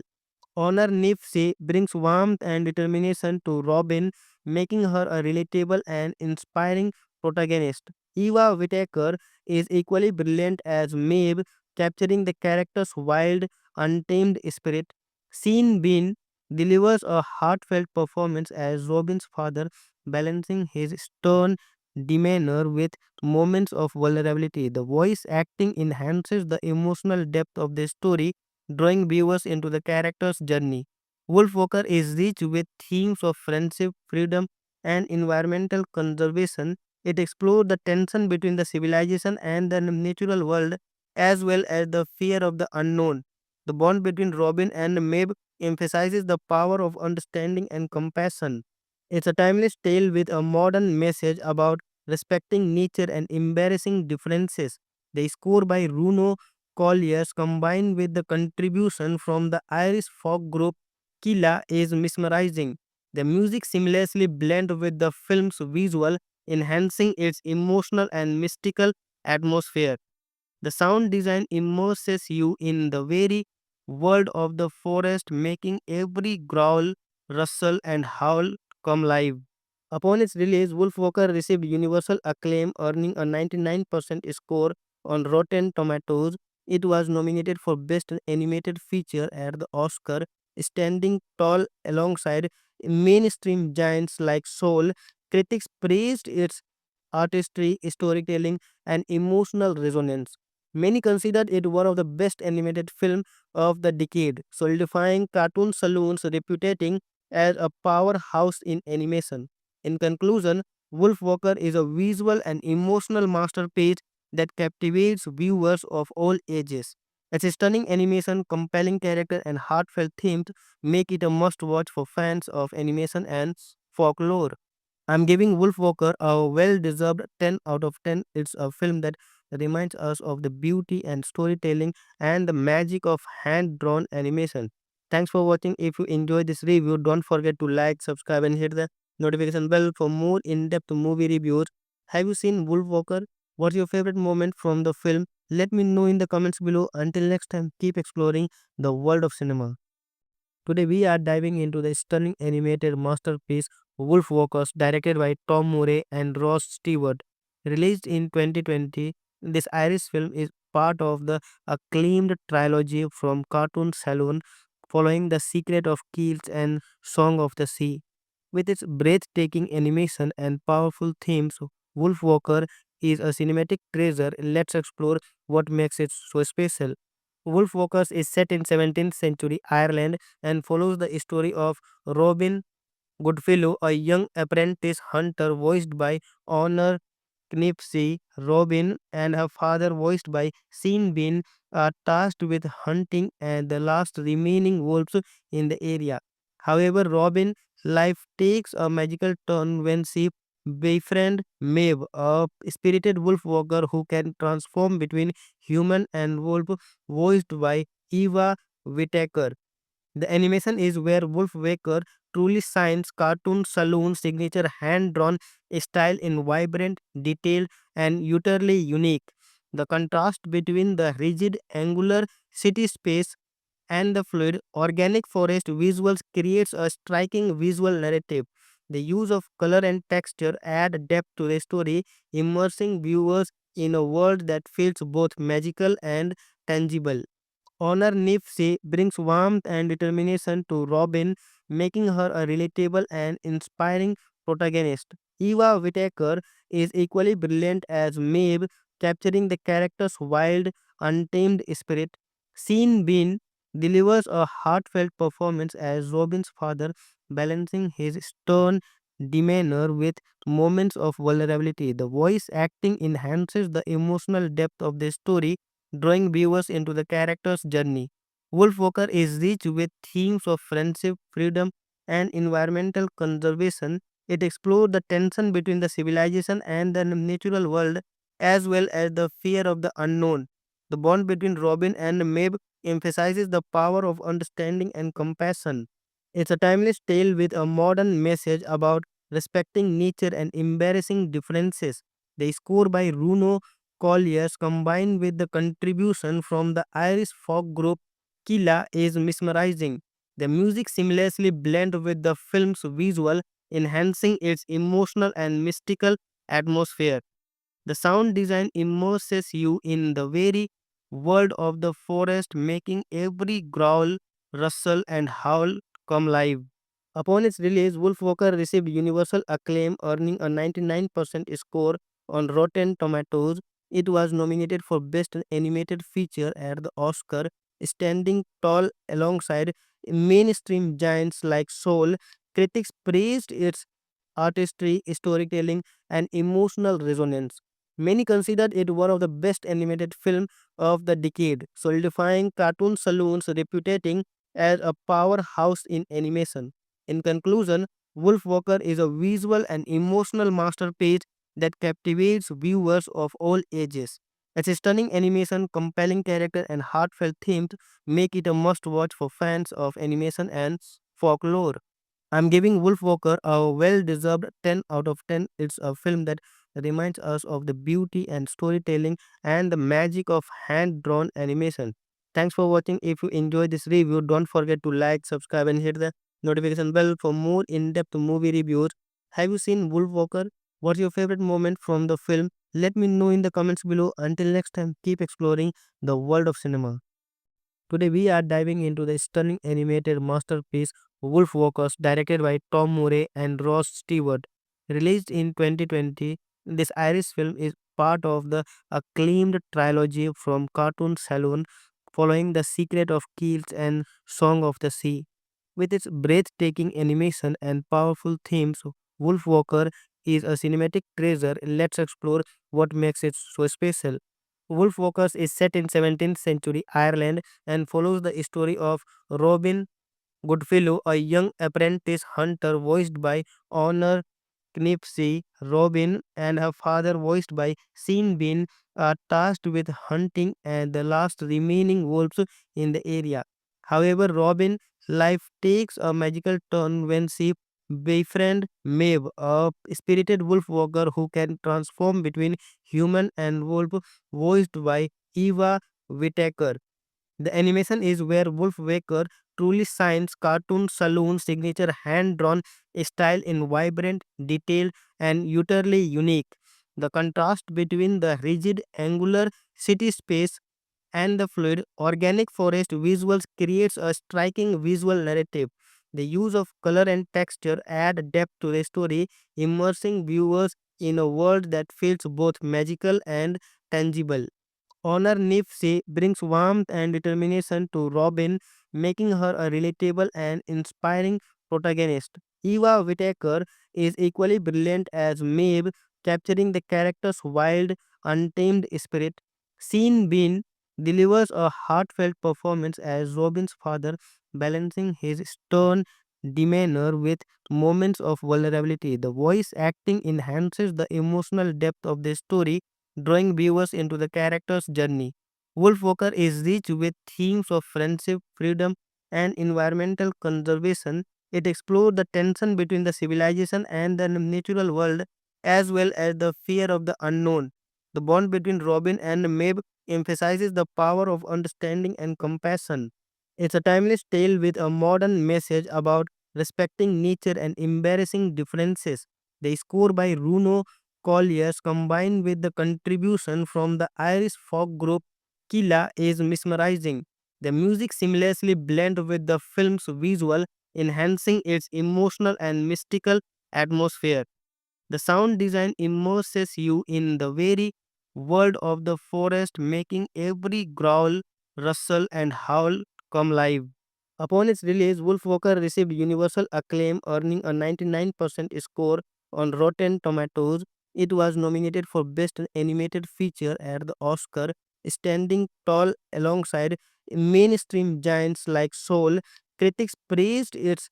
Honor Nifse brings warmth and determination to Robin, making her a relatable and inspiring protagonist. Eva Whittaker is equally brilliant as Maeve, capturing the character's wild, untamed spirit. Sean Bean delivers a heartfelt performance as Robin's father, balancing his stern demeanor with moments of vulnerability. The voice acting enhances the emotional depth of the story, drawing viewers into the character's journey. Wolfwalker is rich with themes of friendship, freedom, and environmental conservation. It explores the tension between the civilization and the natural world, as well as the fear of the unknown. The bond between Robin and Maeve emphasizes the power of understanding and compassion. It's a timeless tale with a modern message about respecting nature and embarrassing differences. The score by Bruno Colliers, combined with the contribution from the Irish folk group Killa, is mesmerizing. The music seamlessly blends with the film's visual, enhancing its emotional and mystical atmosphere. The sound design immerses you in the very world of the forest, making every growl, rustle, and howl come live. Upon its release, Wolfwalker received universal acclaim, earning a 99% score on Rotten Tomatoes. It was nominated for Best Animated Feature at the Oscar, standing tall alongside mainstream giants like Soul. Critics praised its artistry, storytelling, and emotional resonance. Many considered it one of the best animated films of the decade, solidifying Cartoon Saloon's reputation as a powerhouse in animation. In conclusion, Wolfwalker is a visual and emotional masterpiece that captivates viewers of all ages. Its stunning animation, compelling character, and heartfelt themes make it a must watch for fans of animation and folklore. I'm giving Wolfwalker a well deserved 10 out of 10. It's a film that reminds us of the beauty and storytelling and the magic of hand drawn animation. Thanks for watching. If you enjoyed this review, don't forget to like, subscribe, and hit the notification bell for more in depth movie reviews. Have you seen Wolfwalker? What's your favorite moment from the film? Let me know in the comments below. Until next time, keep exploring the world of cinema. Today we are diving into the stunning animated masterpiece Wolfwalkers, directed by Tom Murray and Ross Stewart. Released in 2020, this Irish film is part of the acclaimed trilogy from Cartoon Saloon, following The Secret of Keels and Song of the Sea. With its breathtaking animation and powerful themes, Wolfwalker is a cinematic treasure. Let's explore what makes it so special. Wolfwalkers is set in 17th century Ireland and follows the story of Robin Goodfellow, a young apprentice hunter voiced by Honor Knipsey. Robin and her father, voiced by Sean Bean, are tasked with hunting and the last remaining wolves in the area. However, Robin's life takes a magical turn when she befriends Maeve, a spirited wolf walker who can transform between human and wolf, voiced by Eva Whittaker. The animation is where Wolf Waker truly shines. Cartoon Saloon's signature hand-drawn style in vibrant, detailed, and utterly unique. The contrast between the rigid angular city space and the fluid organic forest visuals creates a striking visual narrative. The use of color and texture add depth to the story, immersing viewers in a world that feels both magical and tangible. Honor Nipsey brings warmth and determination to Robin, making her a relatable and inspiring protagonist. Eva Whittaker is equally brilliant as Maeve, capturing the character's wild, untamed spirit. Sean Bean delivers a heartfelt performance as Robin's father, balancing his stern demeanor with moments of vulnerability. The voice acting enhances the emotional depth of the story, drawing viewers into the character's journey. Wolf Walker is rich with themes of friendship, freedom, and environmental conservation. It explores the tension between the civilization and the natural world, as well as the fear of the unknown. The bond between Robin and Maeve emphasizes the power of understanding and compassion. It's a timeless tale with a modern message about respecting nature and embarrassing differences. The score by Bruno Colliers combined with the contribution from the Irish folk group Killa is mesmerizing. The music seamlessly blends with the film's visual, enhancing its emotional and mystical atmosphere. The sound design immerses you in the very world of the forest, making every growl, rustle, and howl come live. Upon its release, Wolfwalker received universal acclaim, earning a 99% score on Rotten Tomatoes. It was nominated for Best Animated Feature at the Oscar, standing tall alongside mainstream giants like Soul. Critics praised its artistry, storytelling, and emotional resonance. Many considered it one of the best animated films of the decade, solidifying Cartoon Saloon's reputation as a powerhouse in animation. In conclusion, Wolf Walker is a visual and emotional masterpiece that captivates viewers of all ages. Its stunning animation, compelling character, and heartfelt themes make it a must watch for fans of animation and folklore. I'm giving Wolf Walker a well deserved 10 out of 10. It's a film that reminds us of the beauty and storytelling and the magic of hand drawn animation. Thanks for watching. If you enjoyed this review, don't forget to like, subscribe, and hit the notification bell for more in depth movie reviews. Have you seen Wolf Walker? What's your favorite moment from the film? Let me know in the comments below. Until next time, keep exploring the world of cinema. Today we are diving into the stunning animated masterpiece Wolf Walkers, directed by Tom Murray and Ross Stewart. Released in 2020, this Irish film is part of the acclaimed trilogy from Cartoon Saloon, following The Secret of Kells and Song of the Sea. With its breathtaking animation and powerful themes, Wolf Walker is a cinematic treasure. Let's explore what makes it so special. Wolf Walkers is set in 17th century Ireland and follows the story of Robin Goodfellow, a young apprentice hunter voiced by Honor Knipsey. Robin and her father, voiced by Sean Bean, are tasked with hunting and the last remaining wolves in the area. However, Robin's life takes a magical turn when she befriends Maeve, a spirited wolf walker who can transform between human and wolf, voiced by Eva Whittaker. The animation is where Wolfwaker truly shines. Cartoon Saloon's signature hand-drawn style in vibrant, detailed, and utterly unique. The contrast between the rigid, angular city space and the fluid, organic forest visuals creates a striking visual narrative. The use of color and texture add depth to the story, immersing viewers in a world that feels both magical and tangible. Honor Nipsey brings warmth and determination to Robin, making her a relatable and inspiring protagonist. Eva Whittaker is equally brilliant as Maeve, capturing the character's wild, untamed spirit. Sean Bean delivers a heartfelt performance as Robin's father, balancing his stern demeanor with moments of vulnerability. The voice acting enhances the emotional depth of the story, drawing viewers into the character's journey. Wolf Walker is rich with themes of friendship, freedom, and environmental conservation. It explores the tension between the civilization and the natural world, as well as the fear of the unknown. The bond between Robin and Maeve emphasizes the power of understanding and compassion. It's a timeless tale with a modern message about respecting nature and embarrassing differences. The score by Bruno Colliers combined with the contribution from the Irish folk group Killa is mesmerizing. The music seamlessly blends with the film's visual, enhancing its emotional and mystical atmosphere. The sound design immerses you in the very world of the forest, making every growl, rustle, and howl come live. Upon its release, Wolfwalker received universal acclaim, earning a 99% score on Rotten Tomatoes. It was nominated for Best Animated Feature at the Oscar, standing tall alongside mainstream giants like Soul. Critics praised its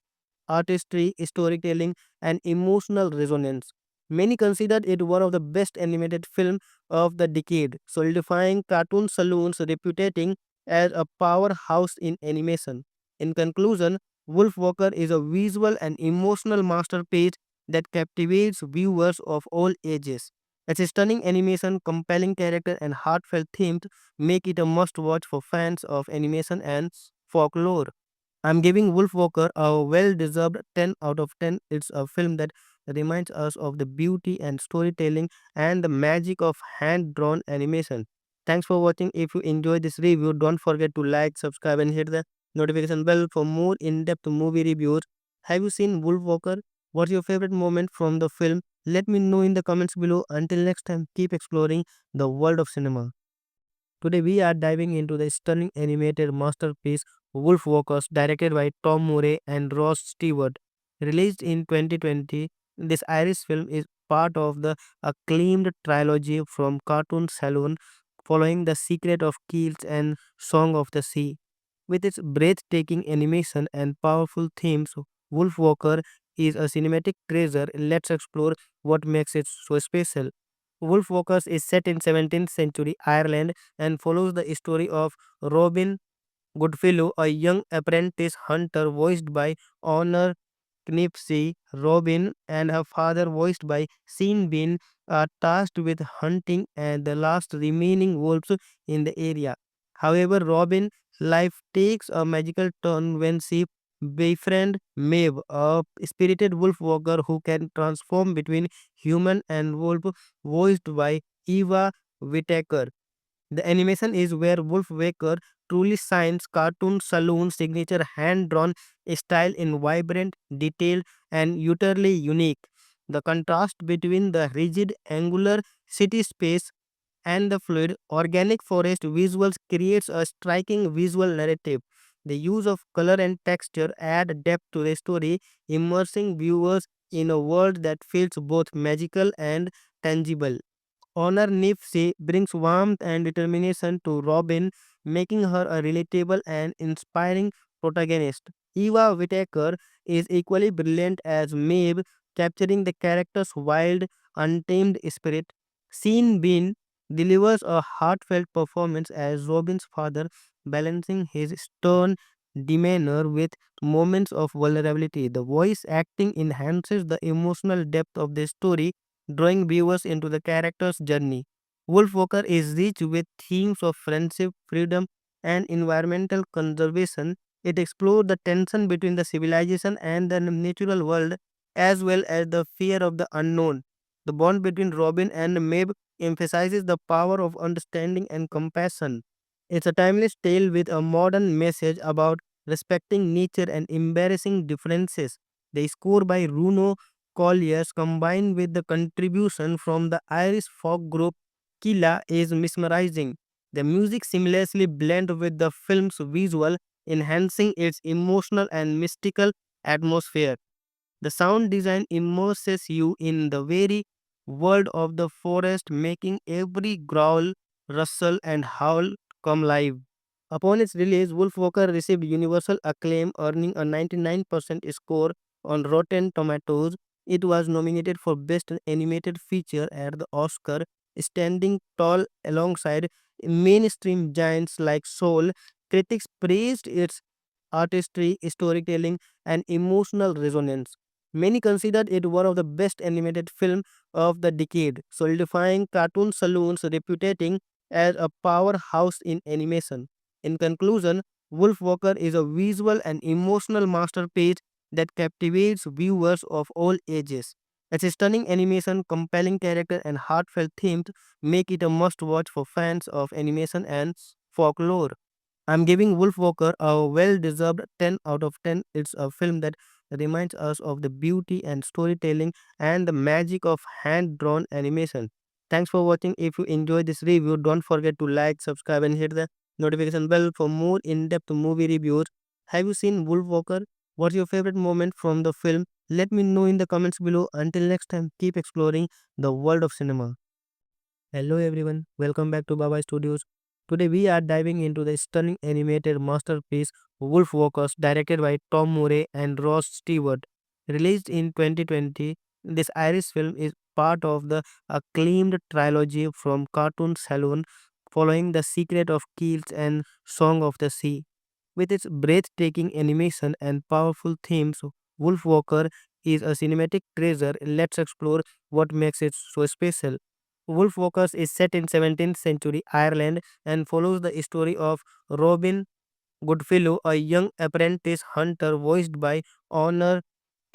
artistry, storytelling, and emotional resonance. Many considered it one of the best animated films of the decade, solidifying Cartoon Saloon's reputation as a powerhouse in animation. In conclusion, Wolf Walker is a visual and emotional masterpiece that captivates viewers of all ages. Its stunning animation, compelling character, and heartfelt themes make it a must watch for fans of animation and folklore. I'm giving Wolfwalker a well deserved 10 out of 10. It's a film that reminds us of the beauty and storytelling and the magic of hand drawn animation. Thanks for watching. If you enjoyed this review, don't forget to like, subscribe, and hit the notification bell for more in depth movie reviews. Have you seen Wolfwalker? What's your favorite moment from the film? Let me know in the comments below. Until next time, keep exploring the world of cinema. Today we are diving into the stunning animated masterpiece Wolf Walkers, directed by Tom Murray and Ross Stewart. Released in 2020, this Irish film is part of the acclaimed trilogy from Cartoon Saloon following The Secret of Kells and Song of the Sea. With its breathtaking animation and powerful themes, Wolf Walker is a cinematic treasure. Let's explore what makes it so special. Wolfwalkers is set in 17th century Ireland and follows the story of Robin Goodfellow, a young apprentice hunter voiced by Honor Knipsey. Robin and her father, voiced by Sean Bean, are tasked with hunting and the last remaining wolves in the area. However, Robin's life takes a magical turn when she befriends Maeve, a spirited wolf walker who can transform between human and wolf, voiced by Eva Whittaker. The animation is where Wolfwaker truly shines. Cartoon Saloon's signature hand-drawn style in vibrant, detailed, and utterly unique. The contrast between the rigid, angular city space and the fluid, organic forest visuals creates a striking visual narrative. The use of color and texture add depth to the story, immersing viewers in a world that feels both magical and tangible. Honor Nifse brings warmth and determination to Robin, making her a relatable and inspiring protagonist. Eva Whittaker is equally brilliant as Maeve, capturing the character's wild, untamed spirit. Sean Bean delivers a heartfelt performance as Robin's father, balancing his stern demeanor with moments of vulnerability. The voice acting enhances the emotional depth of the story, drawing viewers into the character's journey. Wolfwalker is rich with themes of friendship, freedom, and environmental conservation. It explores the tension between the civilization and the natural world, as well as the fear of the unknown. The bond between Robin and Maeve emphasizes the power of understanding and compassion. It's a timeless tale with a modern message about respecting nature and embarrassing differences. The score by Bruno Colliers combined with the contribution from the Irish folk group Killa is mesmerizing. The music seamlessly blends with the film's visual, enhancing its emotional and mystical atmosphere. The sound design immerses you in the very world of the forest, making every growl, rustle, and howl come live. Upon its release, Wolfwalker received universal acclaim, earning a 99% score on Rotten Tomatoes. It was nominated for Best Animated Feature at the Oscar, standing tall alongside mainstream giants like Soul. Critics praised its artistry, storytelling, and emotional resonance. Many considered it one of the best animated films of the decade, solidifying Cartoon Saloon's reputation as a powerhouse in animation. In conclusion, Wolf Walker is a visual and emotional masterpiece that captivates viewers of all ages. Its stunning animation, compelling character, and heartfelt themes make it a must watch for fans of animation and folklore. I'm giving Wolf Walker a well deserved 10 out of 10. It's a film that reminds us of the beauty and storytelling and the magic of hand drawn animation. Thanks for watching. If you enjoyed this review, don't forget to like, subscribe, and hit the notification bell for more in depth movie reviews. Have you seen Wolf Walker? What's your favorite moment from the film? Let me know in the comments below. Until next time, keep exploring the world of cinema. Hello everyone, welcome back to Baba Studios. Today we are diving into the stunning animated masterpiece Wolf Walkers directed by Tom Murray and Ross Stewart. Released in 2020, this Irish film is part of the acclaimed trilogy from Cartoon Saloon following The Secret of Kells and Song of the Sea. With its breathtaking animation and powerful themes, Wolf Walker is a cinematic treasure. Let's explore what makes it so special. Wolf Walkers is set in 17th century Ireland and follows the story of Robin Goodfellow, a young apprentice hunter voiced by Honor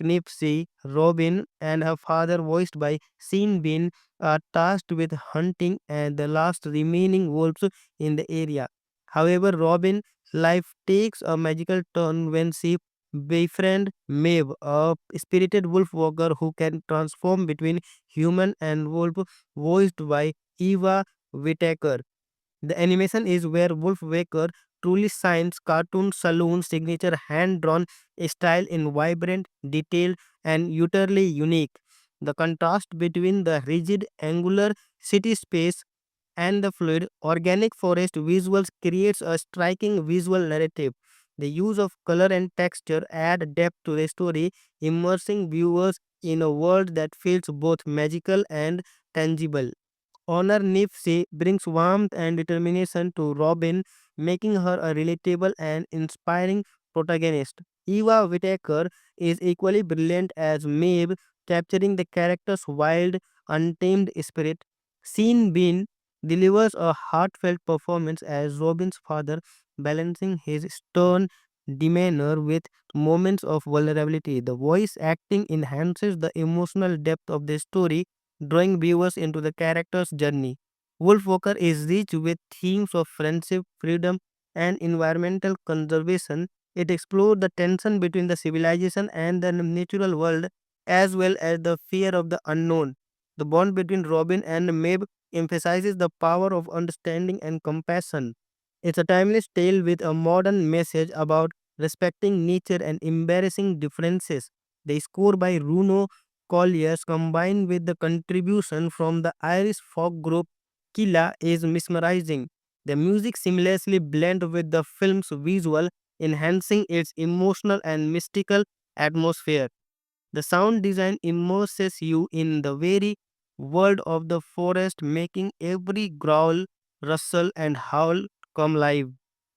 Knipsey. Robin and her father, voiced by Sean Bean, are tasked with hunting and the last remaining wolves in the area. However, Robin's life takes a magical turn when she befriends Maeve, a spirited wolf walker who can transform between human and wolf, voiced by Eva Whittaker. The animation is where Wolf Waker truly shines. Cartoon Saloon's signature hand-drawn style in vibrant, detailed, and utterly unique. The contrast between the rigid, angular city space and the fluid, organic forest visuals creates a striking visual narrative. The use of color and texture add depth to the story, immersing viewers in a world that feels both magical and tangible. Honor Nifse brings warmth and determination to Robin, making her a relatable and inspiring protagonist. Eva Whittaker is equally brilliant as Maeve, capturing the character's wild, untamed spirit. Sean Bean delivers a heartfelt performance as Robin's father, balancing his stern demeanor with moments of vulnerability. The voice acting enhances the emotional depth of the story, drawing viewers into the character's journey. Wolf Walker is rich with themes of friendship, freedom, and environmental conservation. It explores the tension between the civilization and the natural world, as well as the fear of the unknown. The bond between Robin and Maeve emphasizes the power of understanding and compassion. It's a timeless tale with a modern message about respecting nature and embarrassing differences. The score by Bruno Colliers, combined with the contribution from the Irish folk group Killa, is mesmerizing. The music seamlessly blends with the film's visual, enhancing its emotional and mystical atmosphere. The sound design immerses you in the very world of the forest, making every growl, rustle, and howl come live.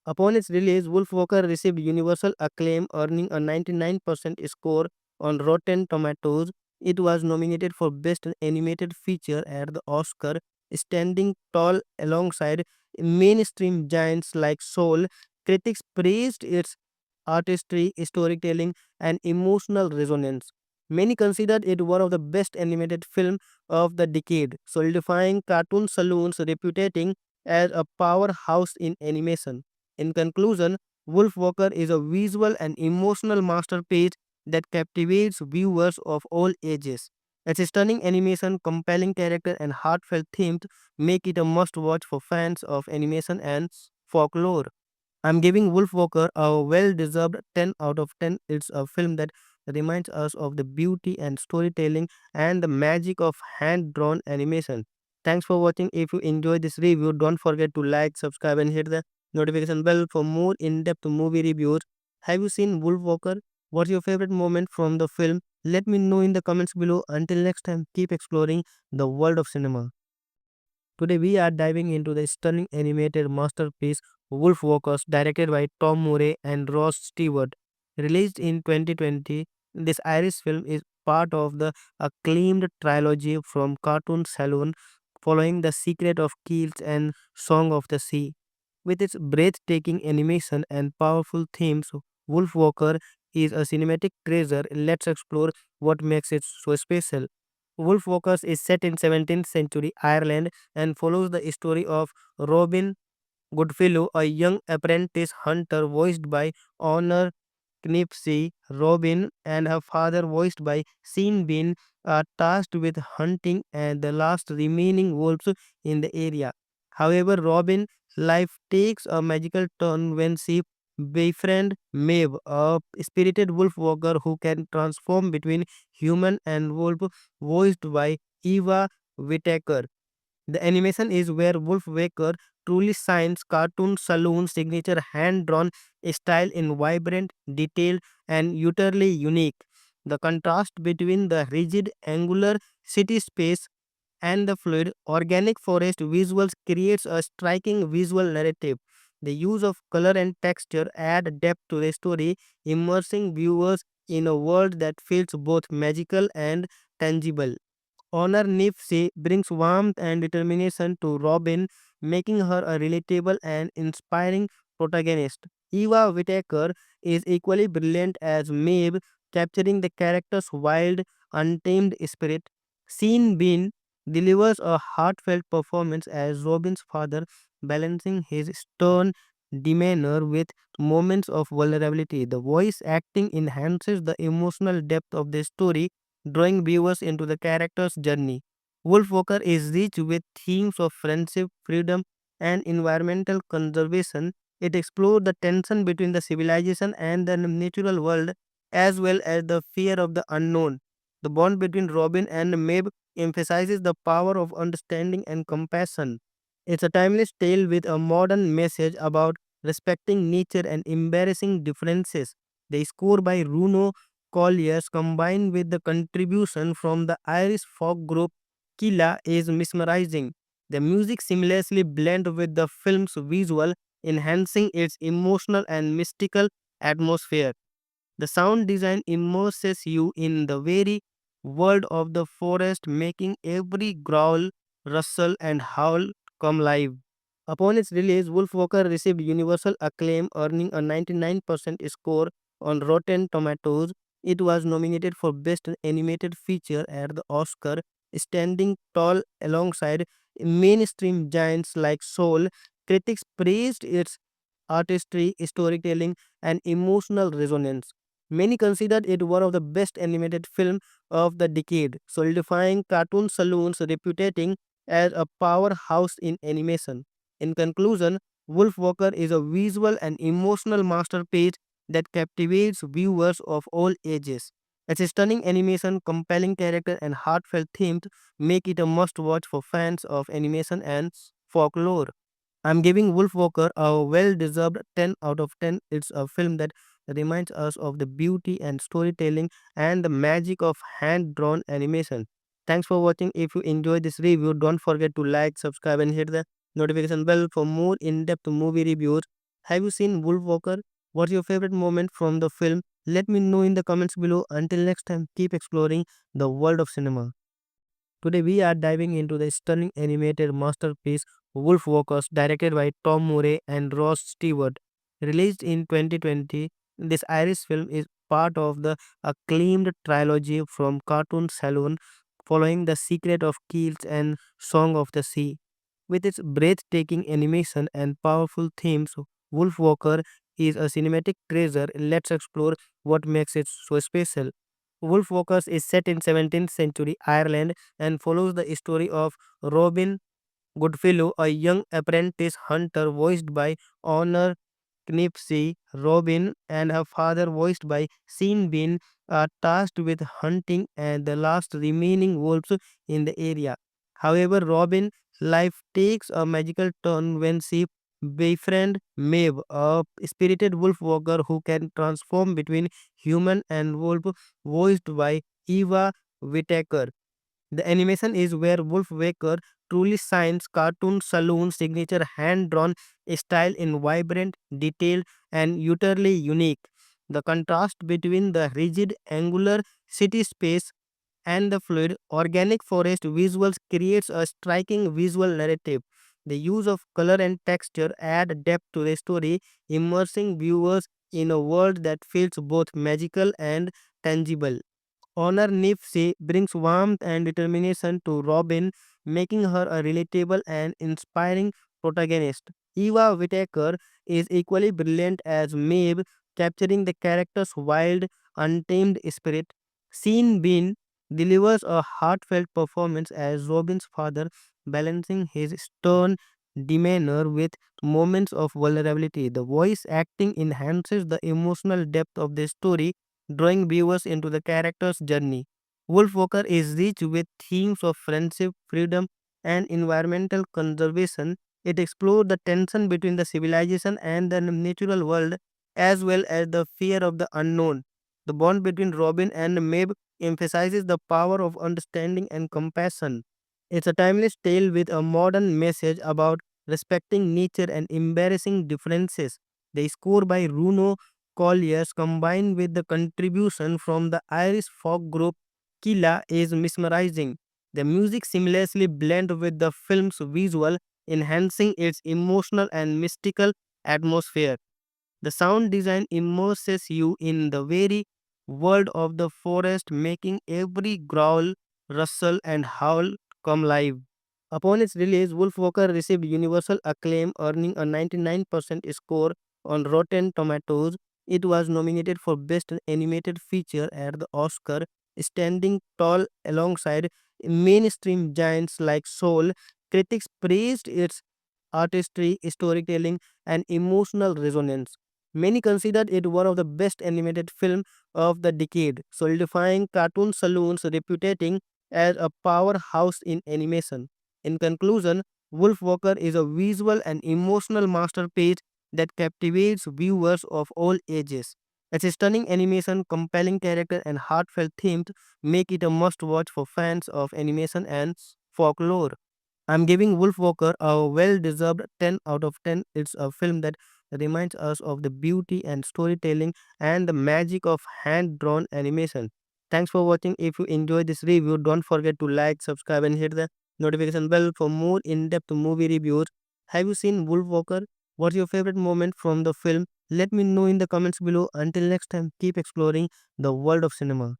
Upon its release, Wolf Walker received universal acclaim, earning a 99% score on Rotten Tomatoes. It was nominated for Best Animated Feature at the Oscar, standing tall alongside mainstream giants like Soul. Critics praised its artistry, storytelling, and emotional resonance. Many considered it one of the best animated films of the decade, solidifying Cartoon Saloon's reputation as a powerhouse in animation. In conclusion, Wolf Walker is a visual and emotional masterpiece that captivates viewers of all ages. Its stunning animation, compelling character, and heartfelt themes make it a must watch for fans of animation and folklore. I'm giving Wolf Walker a well deserved 10 out of 10. It's a film that reminds us of the beauty and storytelling and the magic of hand drawn animation. Thanks for watching. If you enjoyed this review, don't forget to like, subscribe, and hit the notification bell for more in depth movie reviews. Have you seen Wolf Walker? What's your favorite moment from the film? Let me know in the comments below. Until next time, keep exploring the world of cinema. Today we are diving into the stunning animated masterpiece Wolf Walkers directed by Tom Murray and Ross Stewart. Released in 2020, this Irish film is part of the acclaimed trilogy from Cartoon Saloon, following The Secret of Keels and Song of the Sea. With its breathtaking animation and powerful themes, Wolfwalker is a cinematic treasure. Let's explore what makes it so special. Wolfwalkers is set in 17th century Ireland and follows the story of Robin Goodfellow, a young apprentice hunter voiced by Honor Knipsey. Robin and her father, voiced by Sean Bean, are tasked with hunting and the last remaining wolves in the area. However, Robin's life takes a magical turn when she befriends Maeve, a spirited wolf walker who can transform between human and wolf, voiced by Eva Whittaker. The animation is where Wolf Waker truly shines. Cartoon Saloon's signature hand-drawn style in vibrant, detailed, and utterly unique. The contrast between the rigid, angular city space and the fluid, organic forest visuals creates a striking visual narrative. The use of color and texture add depth to the story, immersing viewers in a world that feels both magical and tangible. Honor Nifse brings warmth and determination to Robin, making her a relatable and inspiring protagonist. Eva Whittaker is equally brilliant as Maeve, capturing the character's wild, untamed spirit. Sean Bean delivers a heartfelt performance as Robin's father, balancing his stern demeanor with moments of vulnerability. The voice acting enhances the emotional depth of the story, drawing viewers into the character's journey. Wolfwalker is rich with themes of friendship, freedom, and environmental conservation. It explores the tension between the civilization and the natural world, as well as the fear of the unknown. The bond between Robin and Maeve emphasizes the power of understanding and compassion. It's a timeless tale with a modern message about respecting nature and embarrassing differences. The score by Bruno Colliers, combined with the contribution from the Irish folk group Killa, is mesmerizing. The music seamlessly blends with the film's visual, enhancing its emotional and mystical atmosphere. The sound design immerses you in the very world of the forest, making every growl, rustle, and howl come live. Upon its release, Wolfwalker received universal acclaim, earning a 99% score on Rotten Tomatoes. It was nominated for Best Animated Feature at the Oscar, standing tall alongside mainstream giants like Soul. Critics praised its artistry, storytelling, and emotional resonance. Many considered it one of the best animated films of the decade, solidifying Cartoon Saloon's reputation as a powerhouse in animation. In conclusion, Wolfwalker is a visual and emotional masterpiece that captivates viewers of all ages. Its stunning animation, compelling character, and heartfelt themes make it a must watch for fans of animation and folklore. I'm giving Wolfwalker a well deserved 10 out of 10. It's a film that reminds us of the beauty and storytelling and the magic of hand drawn animation. Thanks for watching. If you enjoyed this review, don't forget to like, subscribe, and hit the notification bell for more in depth movie reviews. Have you seen Wolfwalker? What's your favorite moment from the film? Let me know in the comments below. Until next time, keep exploring the world of cinema. Today we are diving into the stunning animated masterpiece Wolfwalkers, directed by Tom Murray and Ross Stewart. Released in 2020, this Irish film is part of the acclaimed trilogy from Cartoon Saloon, following The Secret of Keels and Song of the Sea. With its breathtaking animation and powerful themes, Wolfwalker is a cinematic treasure. Let's explore what makes it so special. Wolfwalkers is set in 17th century Ireland and follows the story of Robin Goodfellow, a young apprentice hunter voiced by Honor Knipsey. Robin and her father, voiced by Sean Bean, are tasked with hunting and the last remaining wolves in the area. However, Robin's life takes a magical turn when she befriends Maeve, a spirited wolf walker who can transform between human and wolf, voiced by Eva Whittaker. The animation is where Wolf Waker truly shines. Cartoon Saloon's signature hand-drawn style in vibrant, detailed, and utterly unique. The contrast between the rigid angular city space and the fluid organic forest visuals creates a striking visual narrative. The use of color and texture add depth to the story, immersing viewers in a world that feels both magical and tangible. Honor Nipsey brings warmth and determination to Robin, making her a relatable and inspiring protagonist. Eva Whittaker is equally brilliant as Maeve, capturing the character's wild, untamed spirit. Sean Bean delivers a heartfelt performance as Robin's father, balancing his stern demeanor with moments of vulnerability. The voice acting enhances the emotional depth of the story, drawing viewers into the character's journey. Wolf Walker is rich with themes of friendship, freedom, and environmental conservation. It explores the tension between the civilization and the natural world, as well as the fear of the unknown. The bond between Robin and Maeve emphasizes the power of understanding and compassion. It's a timeless tale with a modern message about respecting nature and embarrassing differences. The score by Bruno Colliers combined with the contribution from the Irish folk group Killa is mesmerizing. The music seamlessly blends with the film's visual, enhancing its emotional and mystical atmosphere. The sound design immerses you in the very world of the forest, making every growl, rustle, and howl come live. Upon its release, Wolfwalker received universal acclaim, earning a 99% score on Rotten Tomatoes. It was nominated for Best Animated Feature at the Oscar, standing tall alongside mainstream giants like Soul. Critics praised its artistry, storytelling, and emotional resonance. Many considered it one of the best animated films of the decade, solidifying Cartoon Saloon's reputation as a powerhouse in animation. In conclusion, Wolf Walker is a visual and emotional masterpiece that captivates viewers of all ages. Its stunning animation, compelling character, and heartfelt themes make it a must watch for fans of animation and folklore. I'm giving Wolf Walker a well deserved 10 out of 10. It's a film that reminds us of the beauty and storytelling and the magic of hand drawn animation. Thanks for watching. If you enjoyed this review, don't forget to like, subscribe, and hit the notification bell for more in depth movie reviews. Have you seen Wolf Walker? What's your favorite moment from the film? Let me know in the comments below. Until next time, keep exploring the world of cinema.